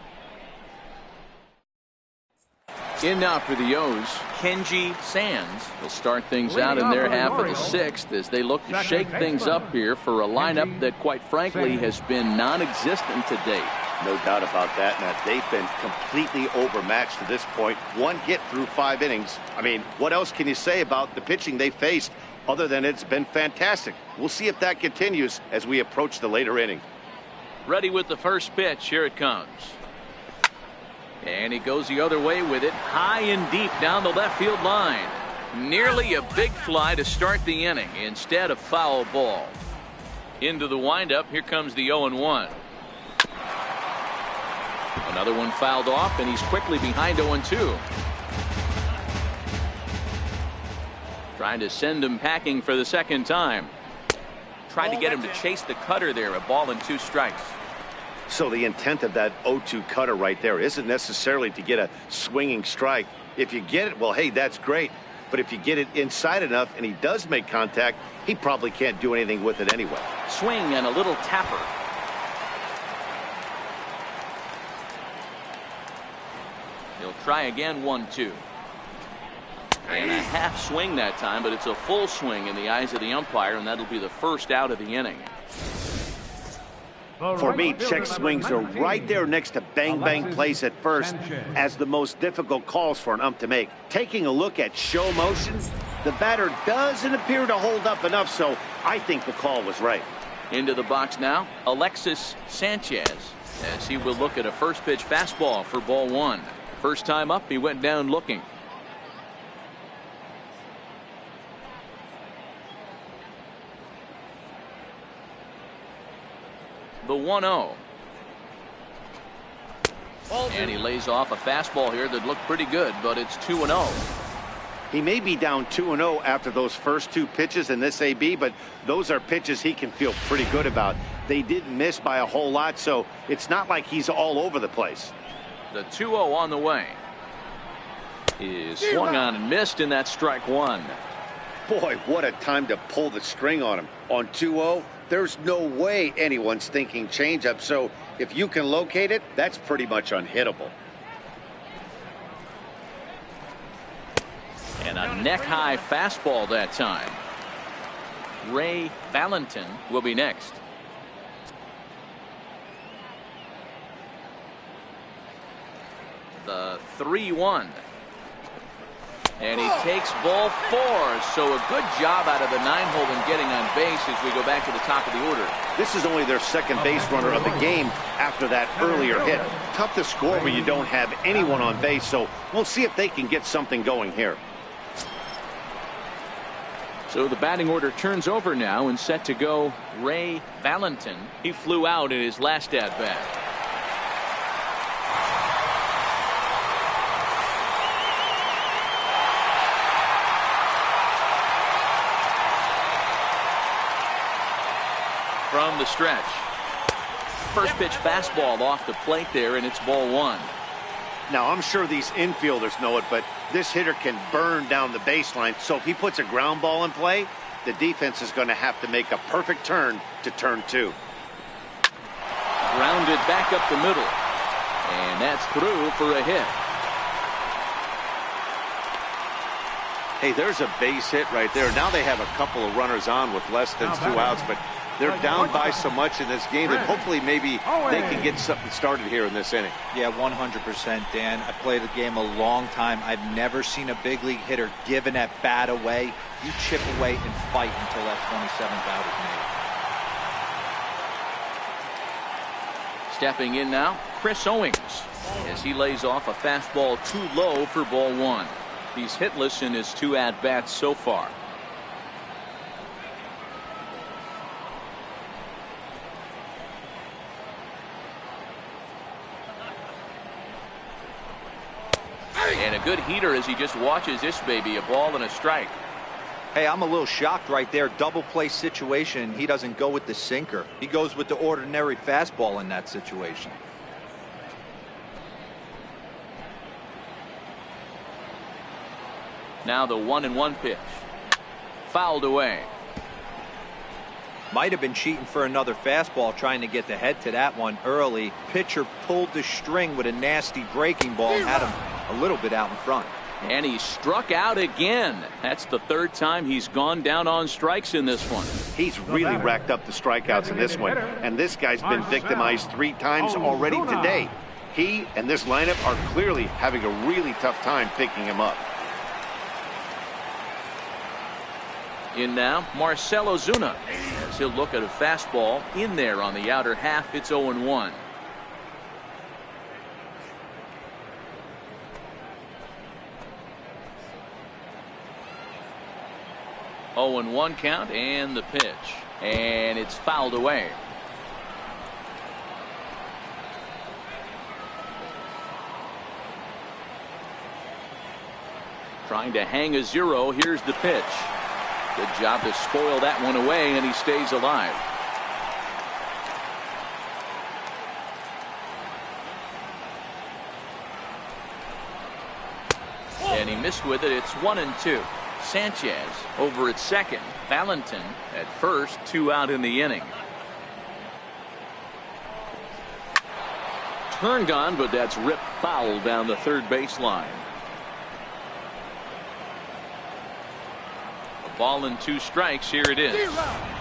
In now for the O's, Kenji Sands will start things out in their half of the 6th as they look to shake things up here for a lineup that quite frankly has been non-existent to date. No doubt about that, Matt. They've been completely overmatched to this point. 1 hit through 5 innings. I mean, what else can you say about the pitching they faced other than it's been fantastic? We'll see if that continues as we approach the later inning. Ready with the first pitch. Here it comes. And he goes the other way with it, high and deep down the left field line. Nearly a big fly to start the inning instead of foul ball. Into the windup. Here comes the 0-1. Another one fouled off, and he's quickly behind 0-2. Trying to send him packing for the second time. Trying to get him to chase the cutter there. A ball and 2 strikes. So the intent of that 0-2 cutter right there isn't necessarily to get a swinging strike. If you get it, well, hey, that's great. But if you get it inside enough and he does make contact, he probably can't do anything with it anyway. Swing and a little tapper. He'll try again, 1-2. And a half swing that time, but it's a full swing in the eyes of the umpire, and that'll be the first out of the inning. For me, check swings are right there next to bang-bang plays at first as the most difficult calls for an ump to make. Taking a look at show motion, the batter doesn't appear to hold up enough, so I think the call was right. Into the box now, Alexis Sanchez, as he will look at a first pitch fastball for ball 1. First time up, he went down looking. The 1-0. And he lays off a fastball here that looked pretty good, but it's 2-0. He may be down 2-0 after those first two pitches in this AB, but those are pitches he can feel pretty good about. They didn't miss by a whole lot, so it's not like he's all over the place. The 2-0 on the way. Is swung on and missed, and that's strike one. Boy, what a time to pull the string on him. On 2-0, there's no way anyone's thinking changeup, so if you can locate it, that's pretty much unhittable. And a neck-high fastball that time. Ray Valentin will be next. The 3-1. And he takes ball 4. So a good job out of the 9-hole in getting on base as we go back to the top of the order. This is only their second base runner of the game after that earlier hit. Tough to score when you don't have anyone on base, so we'll see if they can get something going here. So the batting order turns over now and set to go Ray Valentin. He flew out in his last at-bat. From the stretch. First pitch fastball off the plate there, and it's ball one. Now, I'm sure these infielders know it, but this hitter can burn down the baseline. So if he puts a ground ball in play, the defense is going to have to make a perfect turn to turn two. Grounded back up the middle. And that's through for a hit. Hey, there's a base hit right there. Now they have a couple of runners on with less than 2 outs, but they're down by so much in this game that hopefully maybe they can get something started here in this inning. Yeah, 100%, Dan. I played the game a long time. I've never seen a big league hitter give an at-bat away. You chip away and fight until that 27th out is made. Stepping in now, Chris Owings, as he lays off a fastball too low for ball one. He's hitless in his 2 at-bats so far. And a good heater as he just watches this baby, a ball and a strike. Hey, I'm a little shocked right there. Double play situation. He doesn't go with the sinker. He goes with the ordinary fastball in that situation. Now the 1-1 pitch. Fouled away. Might have been cheating for another fastball, trying to get the head to that one early. Pitcher pulled the string with a nasty breaking ball and had him a little bit out in front. And he struck out again. That's the 3rd time he's gone down on strikes in this one. He's really racked up the strikeouts in this one, and this guy's been victimized 3 times already today. He and this lineup are clearly having a really tough time picking him up. In now, Marcell Ozuna, as he'll look at a fastball in there on the outer half. It's 0-1. Oh, and 1 count, and the pitch, and it's fouled away. Trying to hang a 0. Here's the pitch. Good job to spoil that one away, and he stays alive. And he missed with it. It's 1-2. Sanchez over at second. Valentin at first. 2 out in the inning. Turned on, but that's ripped foul down the third baseline. A ball and 2 strikes. Here it is.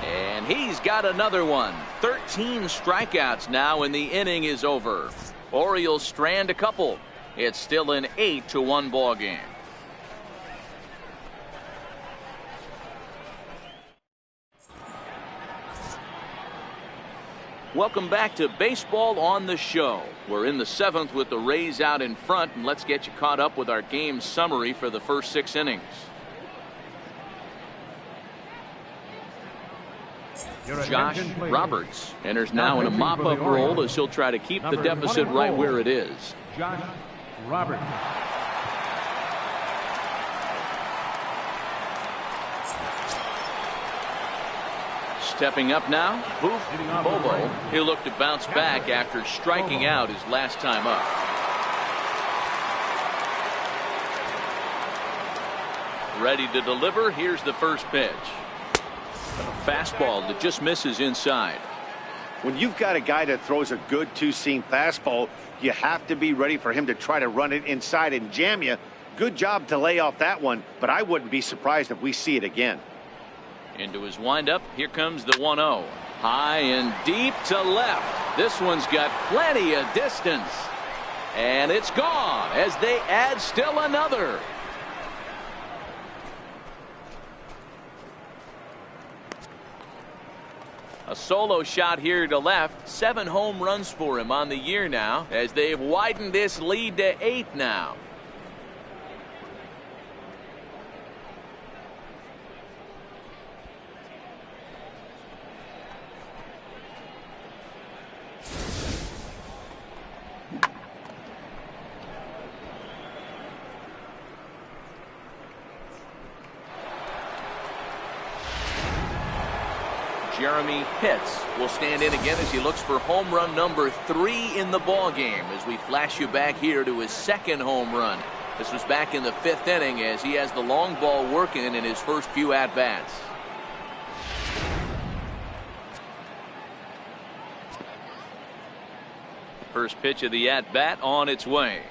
And he's got another one. 13 strikeouts now, and the inning is over. Orioles strand a couple. It's still an 8-1 ball game. Welcome back to Baseball on the Show. We're in the 7th with the Rays out in front, and let's get you caught up with our game summary for the first 6 innings. Josh Roberts enters now in a mop-up role as he'll try to keep the deficit right where it is. Josh Roberts. Stepping up now, Bobo. He'll look to bounce back after striking out his last time up. Ready to deliver. Here's the first pitch. A fastball that just misses inside. When you've got a guy that throws a good two-seam fastball, you have to be ready for him to try to run it inside and jam you. Good job to lay off that one, but I wouldn't be surprised if we see it again. Into his windup. Here comes the 1-0. High and deep to left. This one's got plenty of distance. And it's gone as they add still another. A solo shot here to left. 7 home runs for him on the year now, as they've widened this lead to 8 now. Jeremy Pitts will stand in again as he looks for home run number 3 in the ball game, as we flash you back here to his second home run. This was back in the 5th inning, as he has the long ball working in his first few at-bats. First pitch of the at-bat on its way.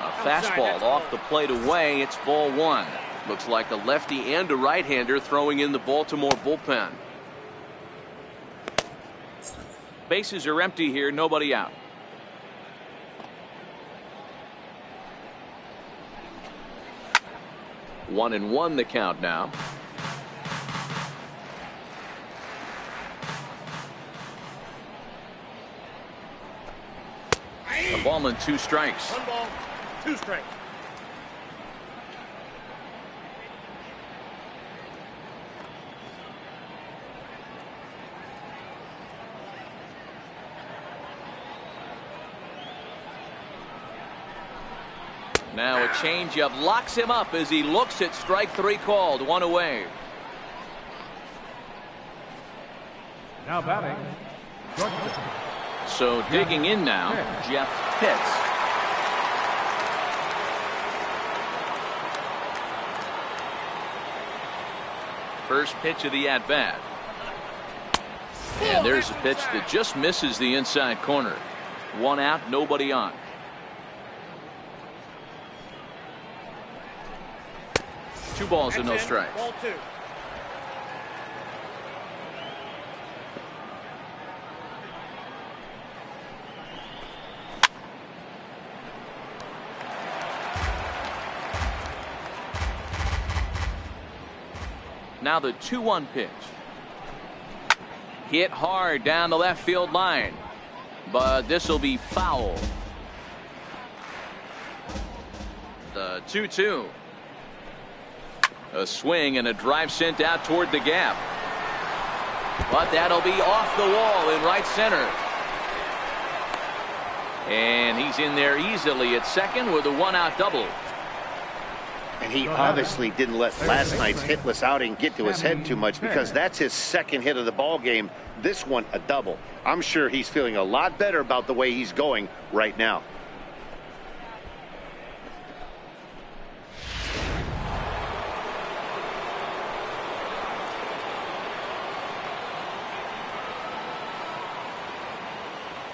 A fastball off the plate away. It's ball 1. Looks like a lefty and a right-hander throwing in the Baltimore bullpen. Bases are empty here, nobody out. One and one the count now. A ball and 2 strikes. 1 ball, 2 strikes. Now a changeup locks him up as he looks at strike 3 called. 1 away. Now batting. So digging in now, Jeff Pitts. First pitch of the at-bat. And there's a pitch that just misses the inside corner. 1 out, nobody on. Two balls and no strikes. Ball 2. Now the 2-1 pitch. Hit hard down the left field line, but this will be foul. The 2-2. A swing and a drive sent out toward the gap. But that'll be off the wall in right center. And he's in there easily at second with a 1-out double. And he obviously didn't let last night's hitless outing get to his head too much, because that's his second hit of the ball game. This one a double. I'm sure he's feeling a lot better about the way he's going right now.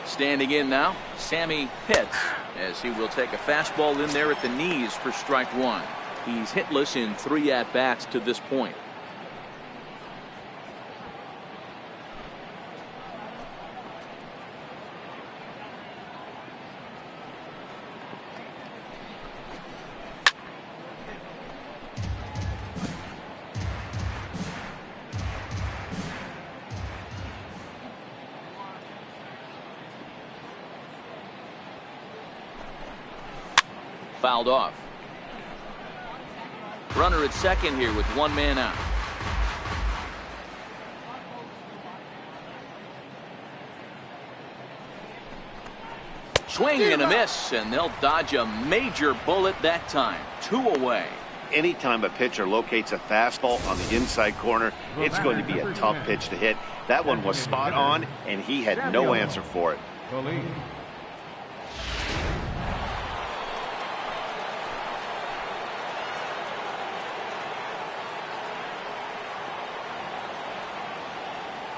Standing in now, Sammy Pitts, as he will take a fastball in there at the knees for strike 1. He's hitless in 3 at-bats to this point. Fouled off. Runner at second here with 1 man out. Swing and a miss, and they'll dodge a major bullet that time. 2 away. anytime a pitcher locates a fastball on the inside corner, it's going to be a tough pitch to hit. That one was spot on, and he had no answer for it.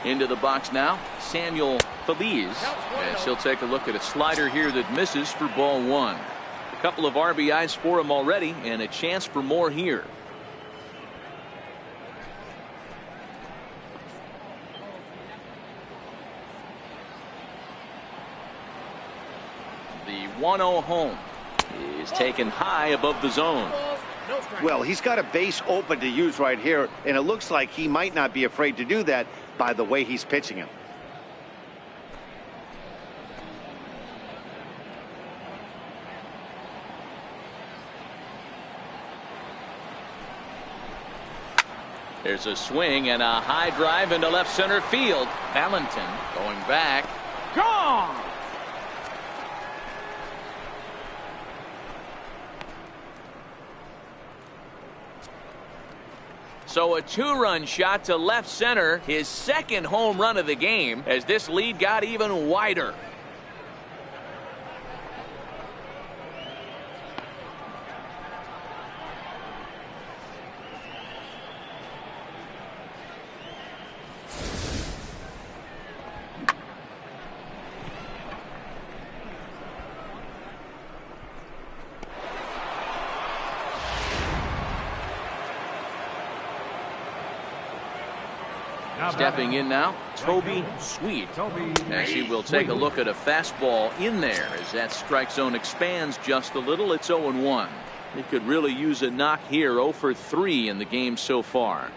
Into the box now, Samuel Feliz, as he'll take a look at a slider here that misses for ball one. A couple of RBIs for him already, and a chance for more here. The 1-0 home is taken high above the zone. Well, he's got a base open to use right here, and it looks like he might not be afraid to do that by the way he's pitching him. There's a swing and a high drive into left center field. Valentin going back. Gone! So a two-run shot to left center, his second home run of the game, as this lead got even wider. Stepping in now, Toby Sweet. As he will take a look at a fastball in there as that strike zone expands just a little. It's 0-1. He could really use a knock here. 0 for 3 in the game so far.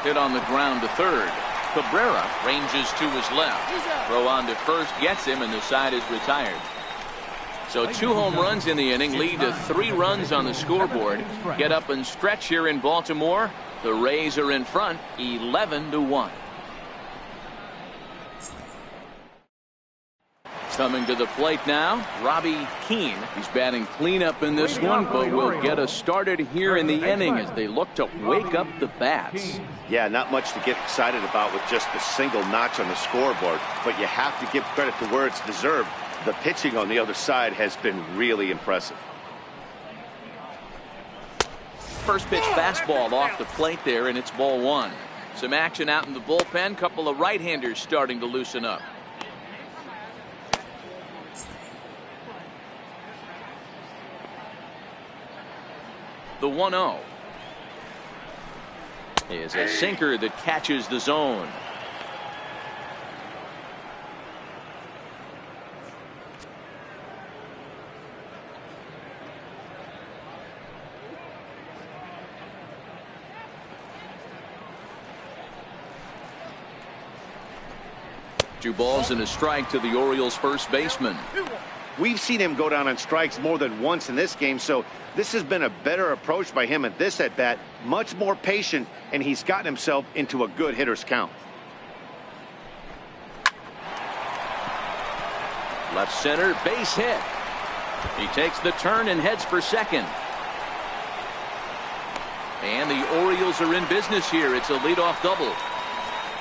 Hit on the ground to third. Cabrera ranges to his left. Throw on to first gets him, and the side is retired. So 2 home runs in the inning lead to 3 runs on the scoreboard. Get up and stretch here in Baltimore. The Rays are in front 11-1. Coming to the plate now, Robbie Keane. He's batting cleanup in this one, but will get us started here in the inning as they look to wake up the bats. Yeah, not much to get excited about with just a single notch on the scoreboard, but you have to give credit to where it's deserved. The pitching on the other side has been really impressive. First pitch fastball off the plate there, and it's ball one. Some action out in the bullpen. Couple of right-handers starting to loosen up. The 1-0 is a sinker that catches the zone. Two balls and a strike to the Orioles first baseman. We've seen him go down on strikes more than once in this game, so this has been a better approach by him at this at-bat. Much more patient, and he's gotten himself into a good hitter's count. Left center, base hit. He takes the turn and heads for second. And the Orioles are in business here. It's a leadoff double.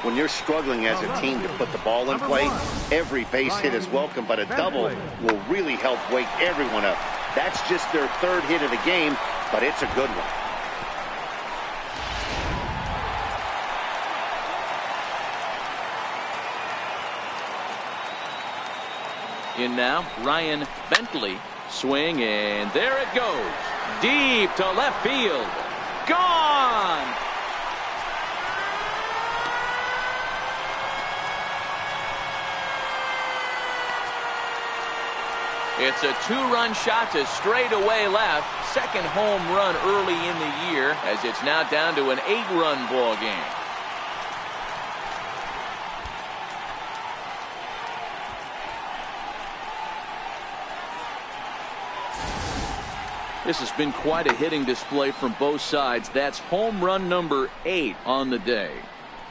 When you're struggling as a team to put the ball in play, every base hit is welcome, but a double will really help wake everyone up. That's just their third hit of the game, but it's a good one. In now, Ryan Bentley. Swing, and there it goes. Deep to left field. Gone! It's a two-run shot to straightaway left. Second home run early in the year, as it's now down to an 8-run ball game. This has been quite a hitting display from both sides. That's home run number 8 on the day.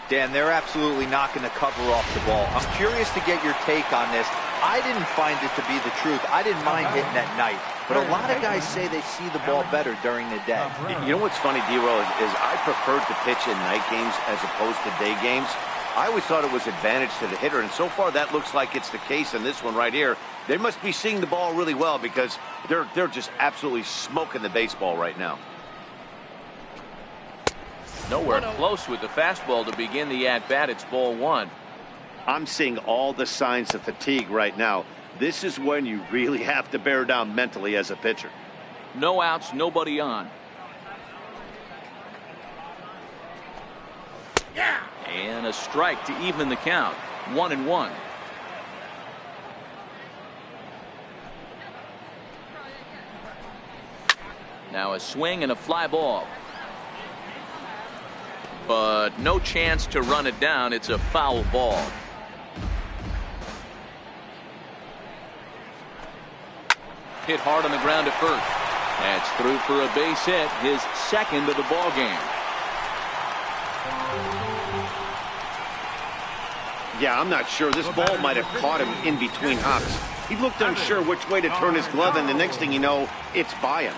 Dan, they're absolutely knocking the cover off the ball. I'm curious to get your take on this. I didn't find it to be the truth. I didn't mind hitting at night. But a lot of guys say they see the ball better during the day. You know what's funny, D-Roll, is I preferred to pitch in night games as opposed to day games. I always thought it was advantage to the hitter, and so far that looks like it's the case in this one right here. They must be seeing the ball really well because they're just absolutely smoking the baseball right now. Nowhere close with the fastball to begin the at-bat. It's ball one. I'm seeing all the signs of fatigue right now. This is when you really have to bear down mentally as a pitcher. No outs, nobody on. Yeah. And a strike to even the count. 1-1. Now a swing and a fly ball. But no chance to run it down. It's a foul ball. Hit hard on the ground at first. That's through for a base hit, his second of the ball game. Yeah, I'm not sure. This ball might have caught him in between hops. He looked unsure which way to turn his glove, and the next thing you know, it's by him.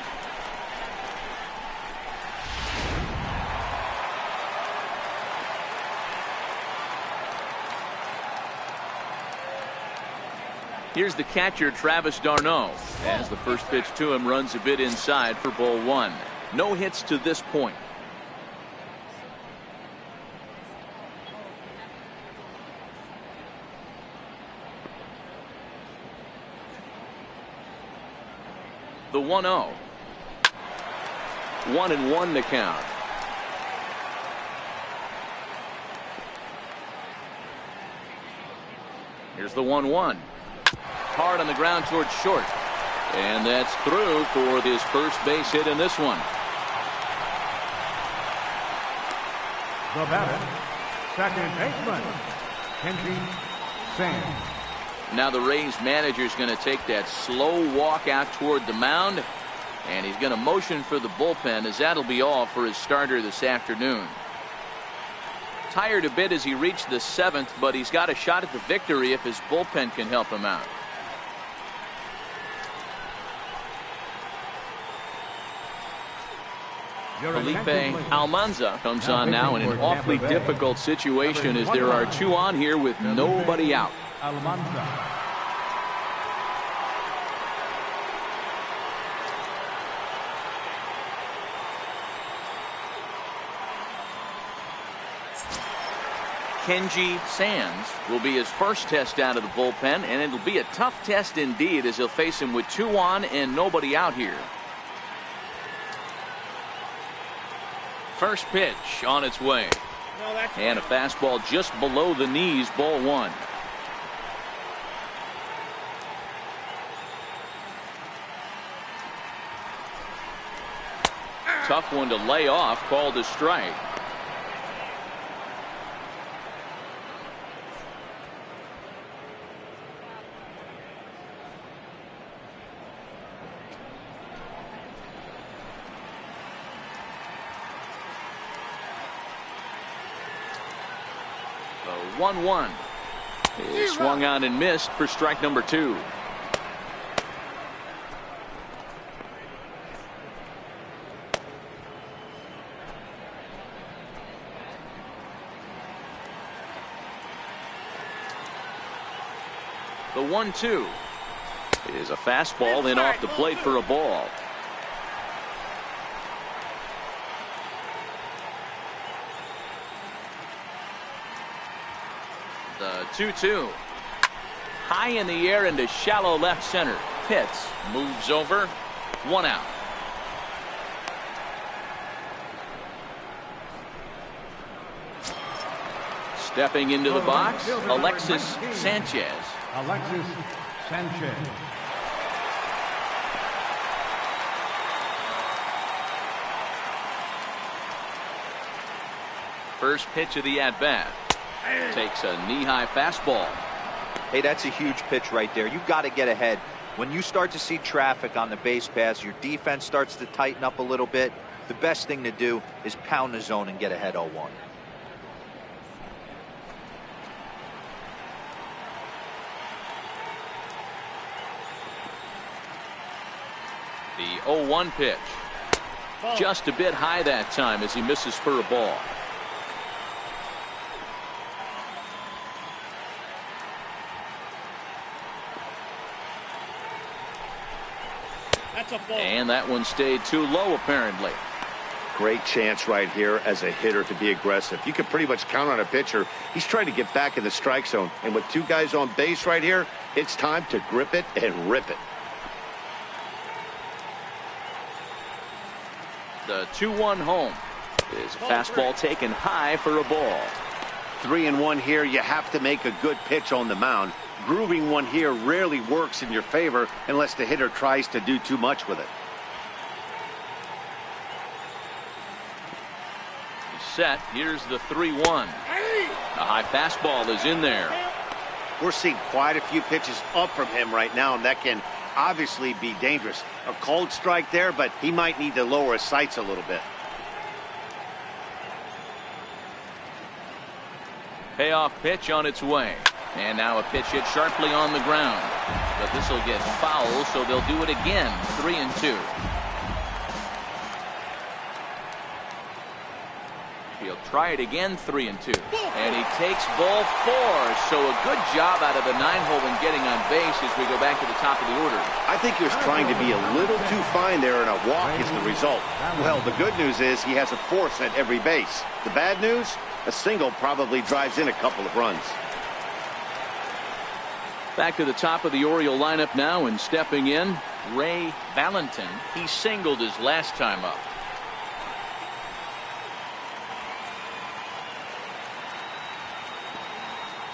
Here's the catcher, Travis d'Arnaud, as the first pitch to him runs a bit inside for ball one. No hits to this point. The 1-0. 1-1 to count. Here's the 1-1. Hard on the ground towards short. And that's through for his first base hit in this one. The batter, second baseman, Kenji Sam. Now the Rays manager's going to take that slow walk out toward the mound. And he's going to motion for the bullpen, as that'll be all for his starter this afternoon. Tired a bit as he reached the seventh, but he's got a shot at the victory if his bullpen can help him out. Felipe Almanza comes on now in an awfully difficult situation as there are two on here with nobody out. Almanza. Kenji Sands will be his first test out of the bullpen, and it'll be a tough test indeed as he'll face him with two on and nobody out here. First pitch on its way. And a fastball just below the knees, ball one. Tough one to lay off, called a strike. The 1-1 is swung on and missed for strike number two. The 1-2 is a fastball in off the plate for a ball. The 2-2 high in the air into shallow left center. Pitts moves over. One out. Stepping into the box, Alexis Sanchez. Alexis Sanchez. First pitch of the at-bat. Takes a knee-high fastball. Hey, that's a huge pitch right there. You've got to get ahead. When you start to see traffic on the base paths, your defense starts to tighten up a little bit. The best thing to do is pound the zone and get ahead 0-1. The 0-1 pitch. Just a bit high that time as he misses for a ball. That's a ball. And that one stayed too low apparently. Great chance right here as a hitter to be aggressive. You can pretty much count on a pitcher. He's trying to get back in the strike zone. And with two guys on base right here, it's time to grip it and rip it. The 2-1 home is a fastball taken high for a ball. 3-1 here. You have to make a good pitch on the mound. Grooving one here rarely works in your favor unless the hitter tries to do too much with it. Set. Here's the 3-1. A high fastball is in there. We're seeing quite a few pitches up from him right now, and that can obviously be dangerous. A cold strike there, but he might need to lower his sights a little bit. Payoff pitch on its way. And now a pitch hit sharply on the ground. But this will get foul, so they'll do it again. 3-2. He'll try it again. 3-2. And he takes ball 4. So a good job out of the 9-hole in getting on base as we go back to the top of the order. I think he was trying to be a little too fine there, and a walk is the result. Well, the good news is he has a force at every base. The bad news? A single probably drives in a couple of runs. Back to the top of the Oriole lineup now, and stepping in, Ray Valentin. He singled his last time up.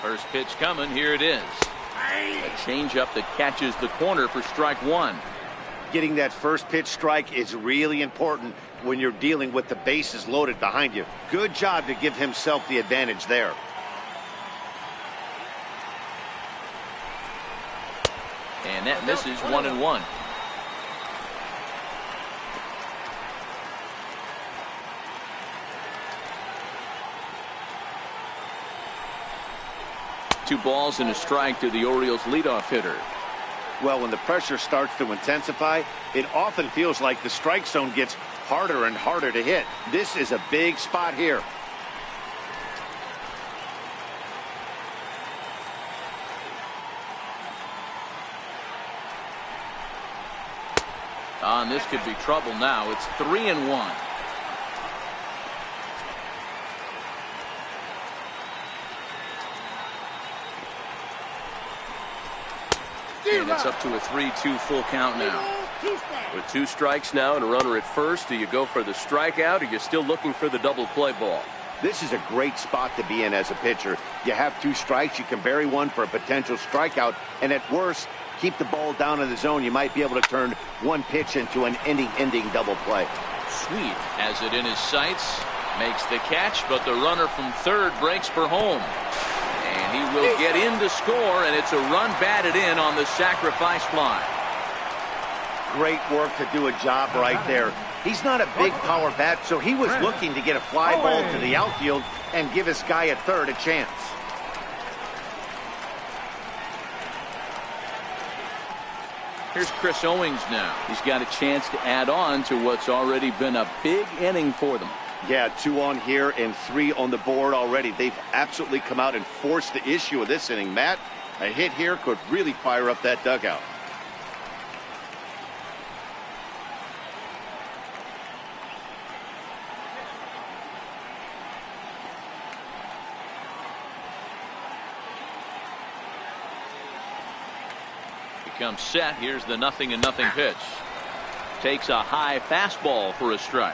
First pitch coming. Here it is. A changeup that catches the corner for strike one. Getting that first pitch strike is really important when you're dealing with the bases loaded behind you. Good job to give himself the advantage there. And that misses. 1-1. Two balls and a strike to the Orioles leadoff hitter. Well, when the pressure starts to intensify, it often feels like the strike zone gets harder and harder to hit. This is a big spot here. And this could be trouble now. It's 3-1. And it's up to a 3-2 full count now. With two strikes now and a runner at first, do you go for the strikeout, or you're still looking for the double play ball? This is a great spot to be in as a pitcher. You have two strikes, you can bury one for a potential strikeout, and at worst, keep the ball down in the zone. You might be able to turn one pitch into an ending double play. Sweet has it in his sights, makes the catch, but the runner from third breaks for home. And he will get in to score, and it's a run batted in on the sacrifice fly. Great work to do a job right there. He's not a big power bat, so he was looking to get a fly ball to the outfield and give his guy at third a chance. Here's Chris Owings now. He's got a chance to add on to what's already been a big inning for them. Yeah, 2 on here and 3 on the board already. They've absolutely come out and forced the issue of this inning. Matt, a hit here could really fire up that dugout. Comes set. Here's the 0-0 pitch. Takes a high fastball for a strike.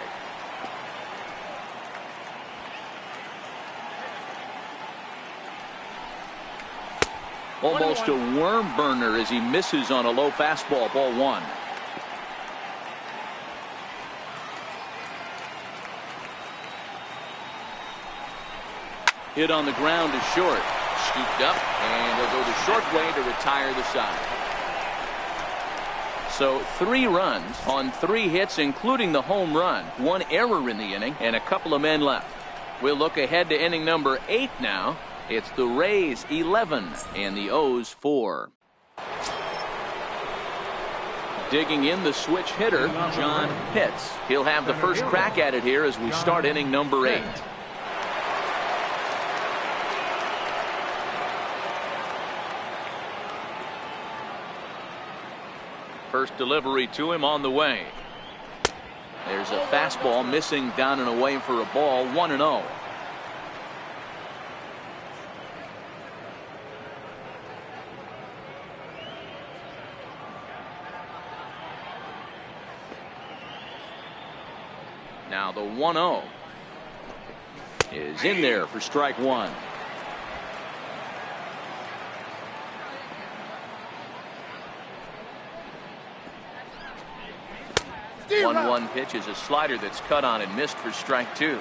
Almost a worm burner as he misses on a low fastball. Ball 1. Hit on the ground is short. Scooped up, and they'll go the short way to retire the side. So 3 runs on 3 hits, including the home run. 1 error in the inning, and a couple of men left. We'll look ahead to inning number 8 now. It's the Rays 11 and the O's 4. Digging in, the switch hitter, John Pitts. He'll have the first crack at it here as we start inning number 8. First delivery to him on the way. There's a fastball missing down and away for a ball, 1-0. Now the 1-0 is in there for strike 1. 1-1 pitch is a slider that's cut on and missed for strike 2.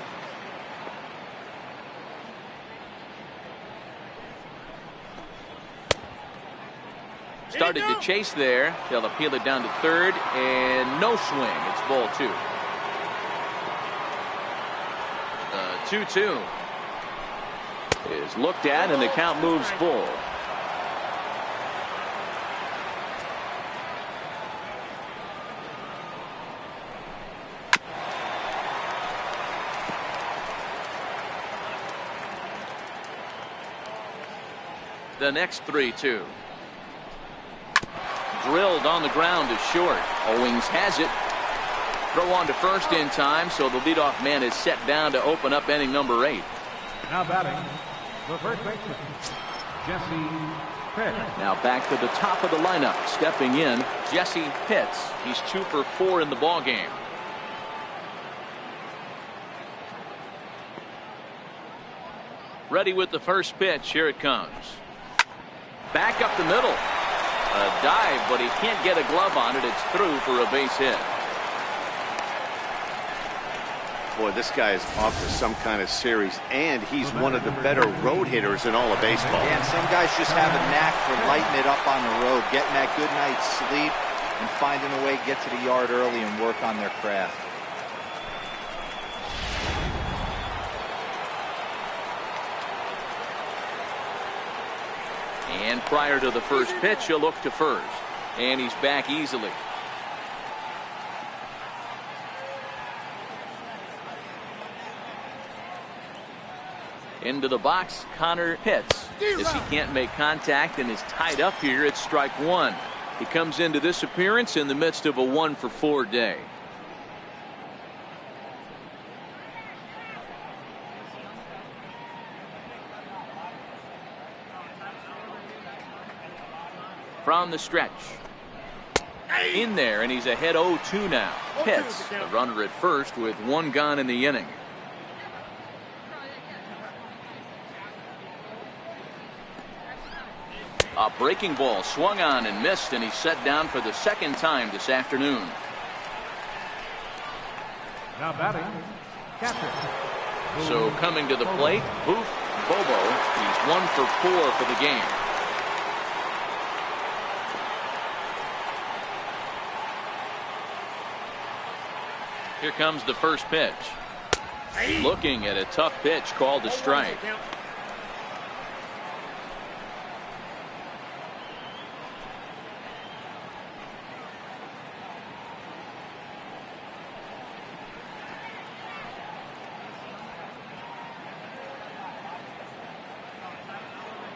Started to chase there. They'll appeal it down to third, and no swing. It's ball 2. 2-2 is looked at, and the count moves full. The next 3-2. Drilled on the ground to short. Owings has it. Throw on to first in time, so the leadoff man is set down to open up inning number 8. Now batting, the first baseman, Jesse Pitts. Now back to the top of the lineup. Stepping in, Jesse Pitts. He's 2 for 4 in the ball game. Ready with the first pitch. Here it comes. Back up the middle. A dive, but he can't get a glove on it. It's through for a base hit. Boy, this guy is off to some kind of series, and he's one of the better road hitters in all of baseball. And some guys just have a knack for lighting it up on the road, getting that good night's sleep, and finding a way to get to the yard early and work on their craft. And prior to the first pitch, he'll look to first. And he's back easily. Into the box, Connor Pitts. As he can't make contact and is tied up here, it's strike 1. He comes into this appearance in the midst of a 1-for-4 day. From the stretch. In there, and he's ahead 0-2 now. Pitts, the runner at first with 1 gone in the inning. A breaking ball swung on and missed, and he's set down for the second time this afternoon. Now batting, catcher. So coming to the plate, Boof Bobo. He's 1 for 4 for the game. Here comes the first pitch. Looking at a tough pitch called a strike.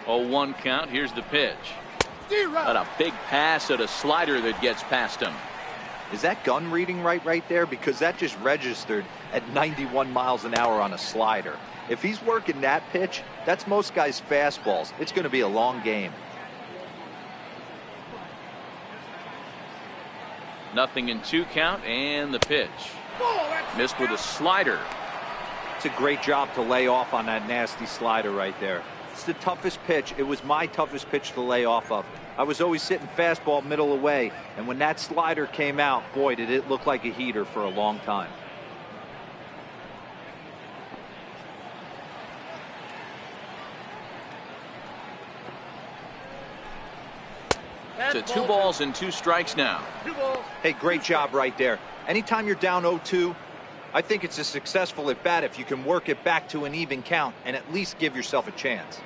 Oh, 1 count. Here's the pitch. And a big pass at a slider that gets past him. Is that gun reading right there? Because that just registered at 91 miles an hour on a slider. If he's working that pitch, that's most guys' fastballs. It's going to be a long game. Nothing in 2 count, and the pitch. Missed with a slider. It's a great job to lay off on that nasty slider right there. It's the toughest pitch. It was my toughest pitch to lay off of. I was always sitting fastball middle away, and when that slider came out, boy, did it look like a heater for a long time. To 2 balls and 2 strikes now. Hey, great job right there. Anytime you're down 0-2, I think it's a successful at bat if you can work it back to an even count and at least give yourself a chance.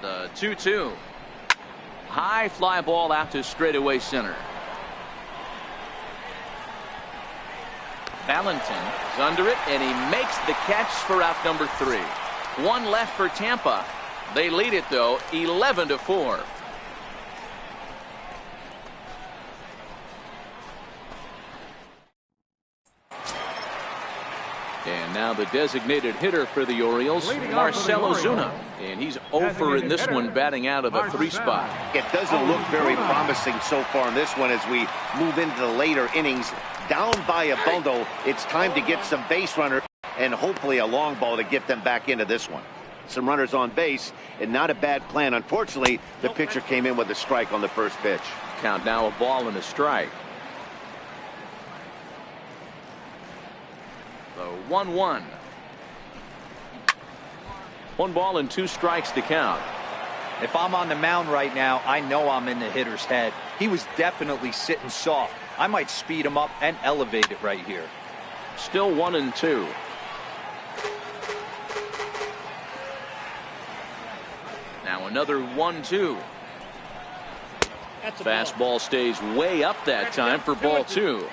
The 2-2. High fly ball out to straightaway center. Valentin is under it, and he makes the catch for out number 3. One left for Tampa. They lead it, though, 11-4. And now the designated hitter for the Orioles, Marcell Ozuna. And he's over in this one, batting out of a 3 spot. It doesn't look very promising so far in this one as we move into the later innings. Down by a bundle, it's time to get some base runners and hopefully a long ball to get them back into this one. Some runners on base and not a bad plan. Unfortunately, the pitcher came in with a strike on the first pitch. Count now, a ball and a strike. The 1-1. 1 ball and 2 strikes to count. If I'm on the mound right now, I know I'm in the hitter's head. He was definitely sitting soft. I might speed him up and elevate it right here. Still 1-2. Now another 1-2. Fastball stays way up that time for ball 2.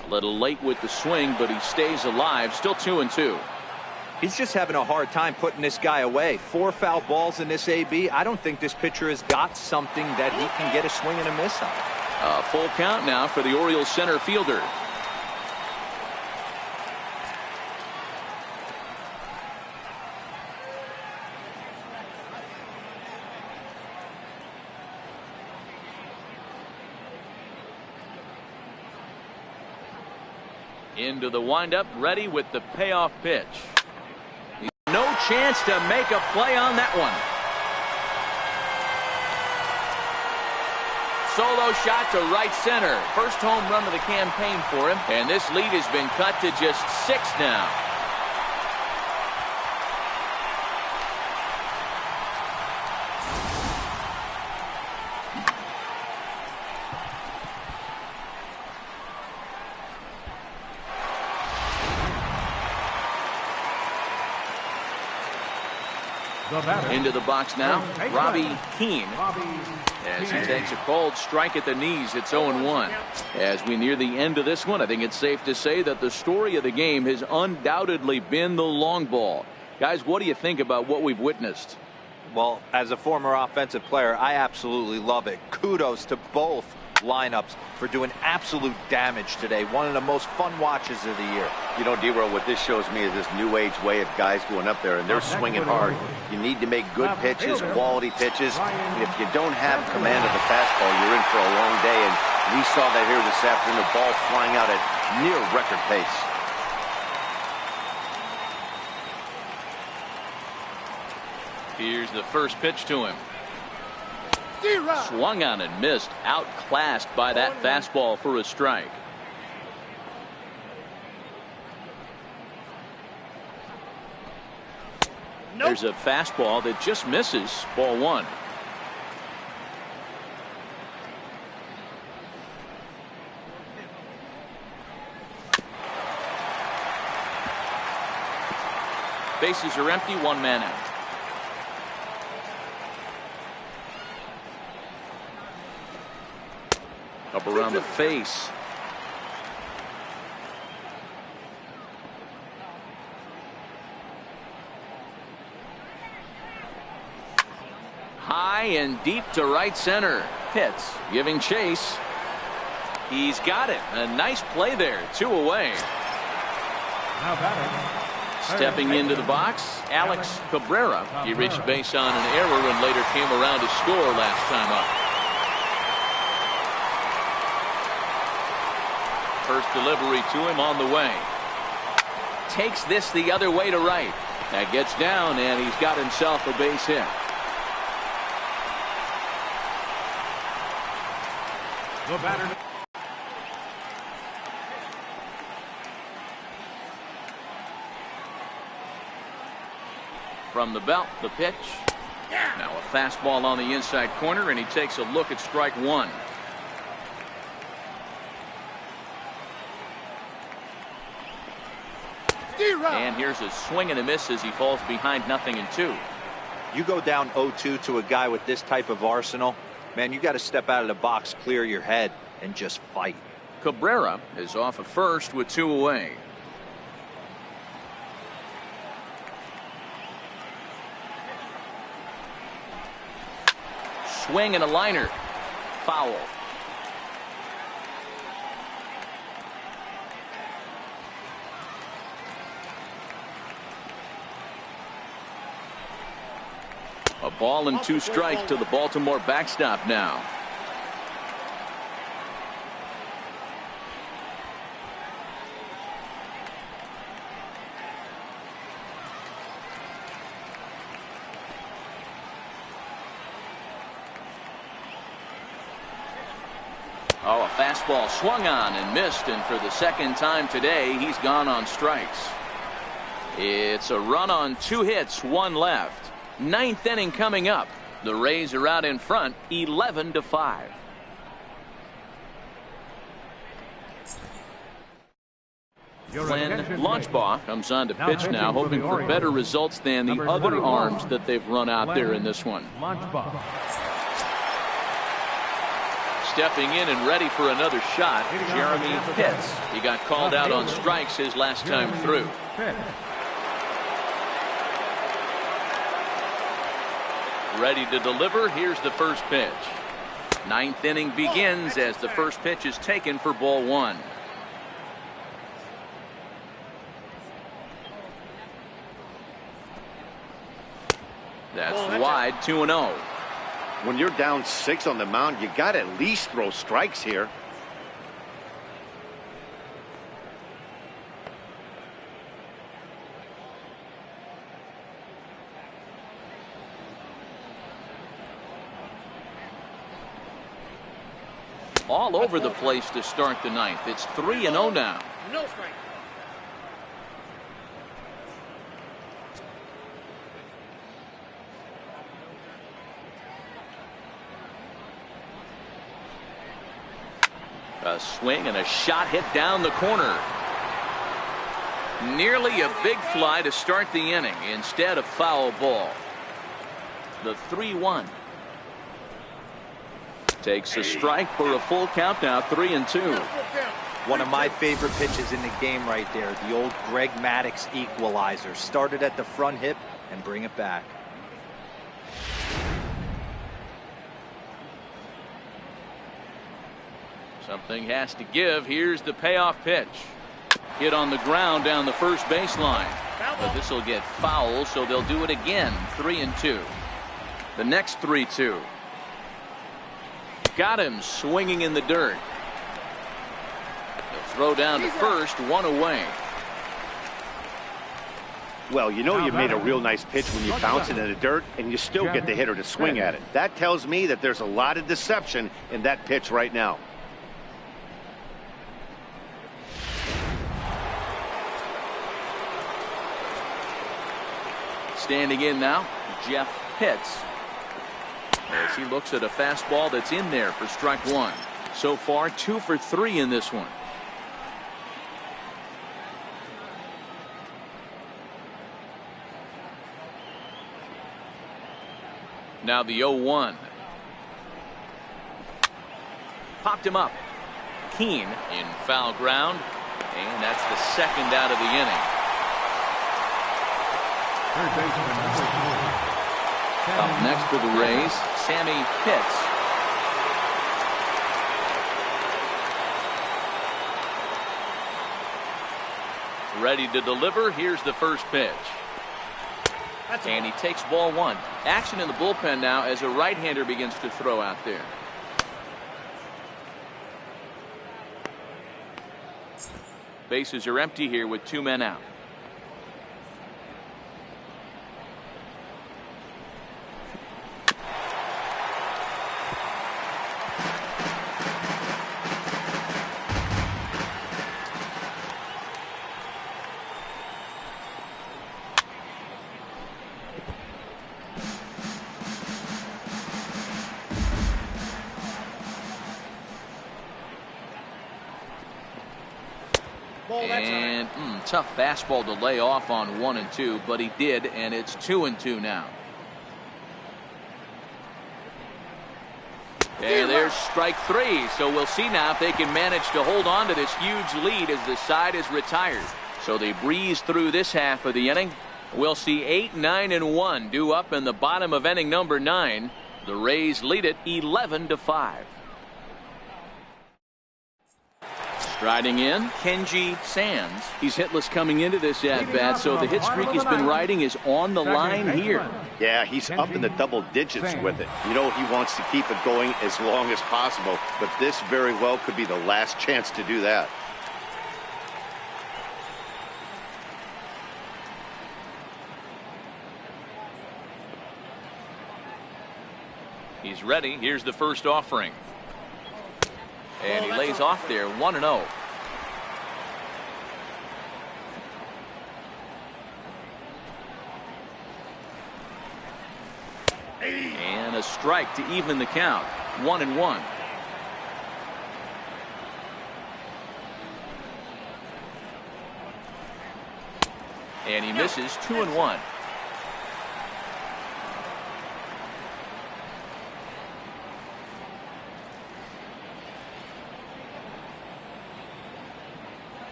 A little late with the swing, but he stays alive. Still 2-2. He's just having a hard time putting this guy away. 4 foul balls in this AB. I don't think this pitcher has got something that he can get a swing and a miss on. A full count now for the Orioles center fielder. Into the windup, ready with the payoff pitch. No chance to make a play on that one. Solo shot to right center. First home run of the campaign for him, and this lead has been cut to just 6 now. Into the box now, Robbie Keane, as he takes a cold strike at the knees. It's 0-1. As we near the end of this one, I think it's safe to say that the story of the game has undoubtedly been the long ball. Guys, what do you think about what we've witnessed? Well, as a former offensive player, I absolutely love it. Kudos to both lineups for doing absolute damage today. One of the most fun watches of the year. You know, D-Roll, what this shows me is this new age way of guys going up there and they're swinging hard. You need to make good pitches, quality pitches. And if you don't have command of the fastball, you're in for a long day. And we saw that here this afternoon. The ball flying out at near record pace. Here's the first pitch to him. Swung on and missed. Outclassed by that fastball for a strike. There's a fastball that just misses. Ball 1. Bases are empty. 1 man out. Up around the face. High and deep to right center. Hits, giving chase. He's got it. A nice play there. 2 away. Now batting. Stepping into the box, Alex Cabrera. He reached base on an error and later came around to score last time up. First delivery to him on the way. Takes this the other way to right. That gets down, and he's got himself a base hit. The batter. From the belt, the pitch. Now a fastball on the inside corner, and he takes a look at strike one. And here's a swing and a miss as he falls behind 0-2. You go down 0-2 to a guy with this type of arsenal, man, you got to step out of the box, clear your head, and just fight. Cabrera is off at first with 2 away. Swing and a liner. Foul. A ball and 2 strikes to the Baltimore backstop now. Oh, a fastball swung on and missed, and for the second time today, he's gone on strikes. It's a run on 2 hits, 1 left. 9th inning coming up. The Rays are out in front, 11-5. Glenn Launchbaugh comes on to pitch now, hoping for better results than the other arms that they've run out there in this one. Stepping in and ready for another shot, Jeremy Pitts. He got called out on strikes his last time through. Ready to deliver. Here's the first pitch. 9th inning begins as the first pitch is taken for ball 1. That's wide, 2-0. When you're down 6 on the mound, you got to at least throw strikes here. All over the place to start the 9th. It's 3-0 now. No strike. A swing and a shot hit down the corner. Nearly a big fly to start the inning. Instead, a foul ball. The 3-1. Takes a strike for a full count now, 3-2. One of my favorite pitches in the game right there. The old Greg Maddux equalizer. Started at the front hip and bring it back. Something has to give. Here's the payoff pitch. Hit on the ground down the first baseline. But this will get foul, so they'll do it again. 3-2. The next 3-2. Got him swinging in the dirt. They'll throw down to first, 1 away. Well, you know you made a real nice pitch when you bounce it in the dirt and you still get the hitter to swing at it. That tells me that there's a lot of deception in that pitch right now. Standing in now, Jeff Pitts. As he looks at a fastball that's in there for strike 1. So far, 2 for 3 in this one. Now the 0-1. Popped him up. Keane in foul ground. And that's the second out of the inning. Up next for the Rays, Sammy Pitts. Ready to deliver. Here's the first pitch. And he takes ball 1. Action in the bullpen now as a right-hander begins to throw out there. Bases are empty here with 2 men out. And tough fastball to lay off on 1 and 2, but he did, and it's 2 and 2 now. And there's strike 3. So we'll see now if they can manage to hold on to this huge lead as the side is retired. So they breeze through this half of the inning. We'll see 8, 9, and 1 due up in the bottom of inning number 9. The Rays lead it 11-5. Striding in, Kenji Sands. He's hitless coming into this at-bat, so the hit streak he's been riding is on the line here. Yeah, he's up in the double digits with it. You know he wants to keep it going as long as possible, but this very well could be the last chance to do that. He's ready. Here's the first offering. And he lays off there, 1-0. And a strike to even the count, 1-1. And he misses, 2-1.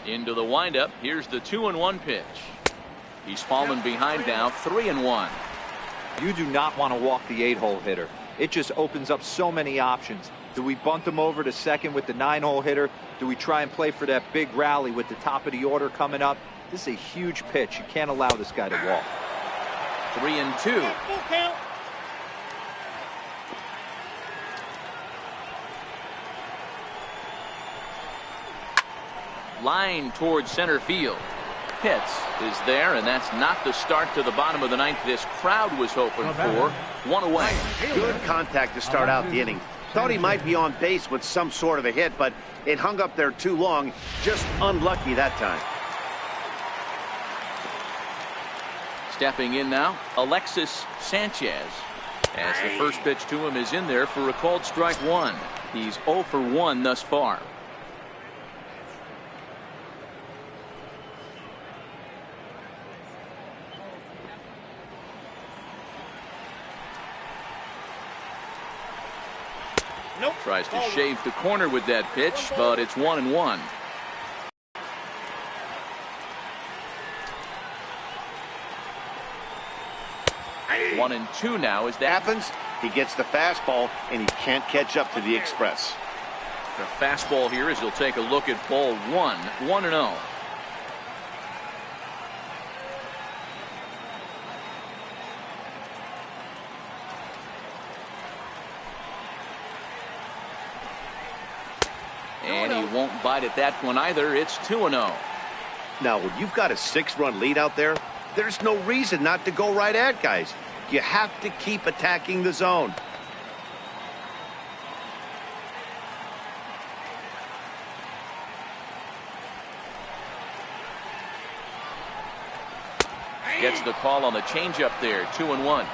Into the windup. Here's the 2-1 pitch. He's fallen behind now, 3-1. You do not want to walk the 8-hole hitter. It just opens up so many options. Do we bunt him over to second with the 9-hole hitter? Do we try and play for that big rally with the top of the order coming up? This is a huge pitch. You can't allow this guy to walk. 3-2. Full count. Line towards center field. Pitts is there, and that's not the start to the bottom of the 9th this crowd was hoping for. 1 away. Good contact to start out the inning. Thought he might be on base with some sort of a hit, but it hung up there too long. Just unlucky that time. Stepping in now, Alexis Sanchez. As the first pitch to him is in there for a called strike 1. He's 0 for 1 thus far. Nope. Tries to shave the corner with that pitch, but it's 1-1. One and 2 now as that Happens, he gets the fastball, and he can't catch up to the express. The fastball here as he'll take a look at ball 1, 1-0. And he won't bite at that one either. It's 2-0. Now, when you've got a 6-run lead out there, there's no reason not to go right at guys. You have to keep attacking the zone. Gets the call on the changeup there, 2-1.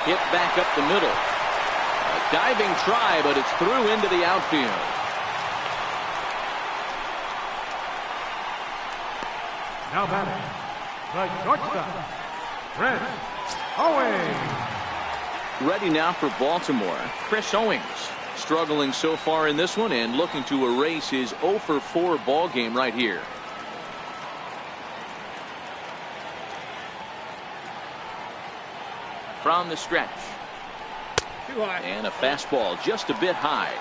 Hit back up the middle. A diving try, but it's through into the outfield. Now batting, the shortstop, Chris Owings. Ready now for Baltimore, Chris Owings. Struggling so far in this one and looking to erase his 0 for 4 ball game right here. From the stretch. Too high. And a fastball just a bit high.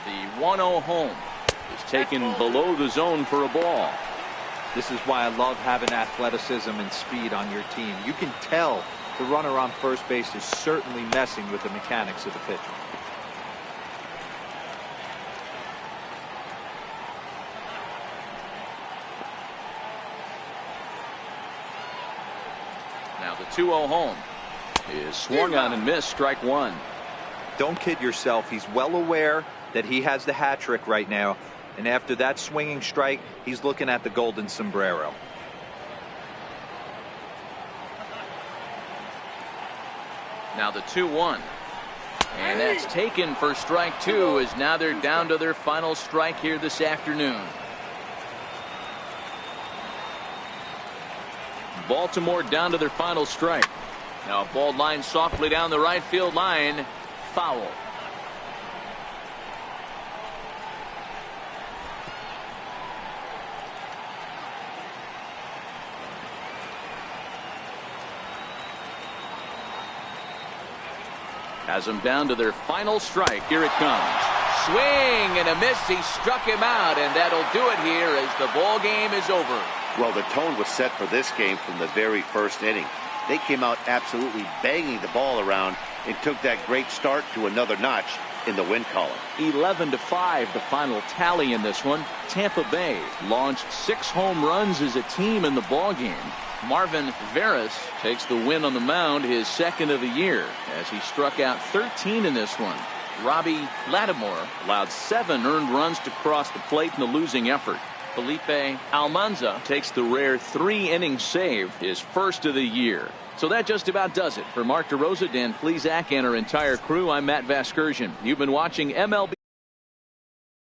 The 1-0 home is taken below the zone for a ball. This is why I love having athleticism and speed on your team. You can tell the runner on first base is certainly messing with the mechanics of the pitcher. 2-0 home. Is swung on and missed, strike one. Don't kid yourself. He's well aware that he has the hat trick right now. And after that swinging strike, he's looking at the golden sombrero. Now the 2-1. And that's taken for strike two, as now they're down to their final strike here this afternoon. Baltimore down to their final strike. Now a ball lined softly down the right field line. Foul. Has them down to their final strike. Here it comes. Swing and a miss. He struck him out, and that'll do it here as the ball game is over. Well, the tone was set for this game from the very first inning. They came out absolutely banging the ball around and took that great start to another notch in the win column. 11-5 the final tally in this one. Tampa Bay launched 6 home runs as a team in the ball game. Marvin Veras takes the win on the mound, his second of the year, as he struck out 13 in this one. Robbie Lattimore allowed 7 earned runs to cross the plate in the losing effort. Felipe Almanza takes the rare 3-inning save, his first of the year. So that just about does it. For Mark DeRosa, Dan Plesac, and our entire crew, I'm Matt Vasgersian. You've been watching MLB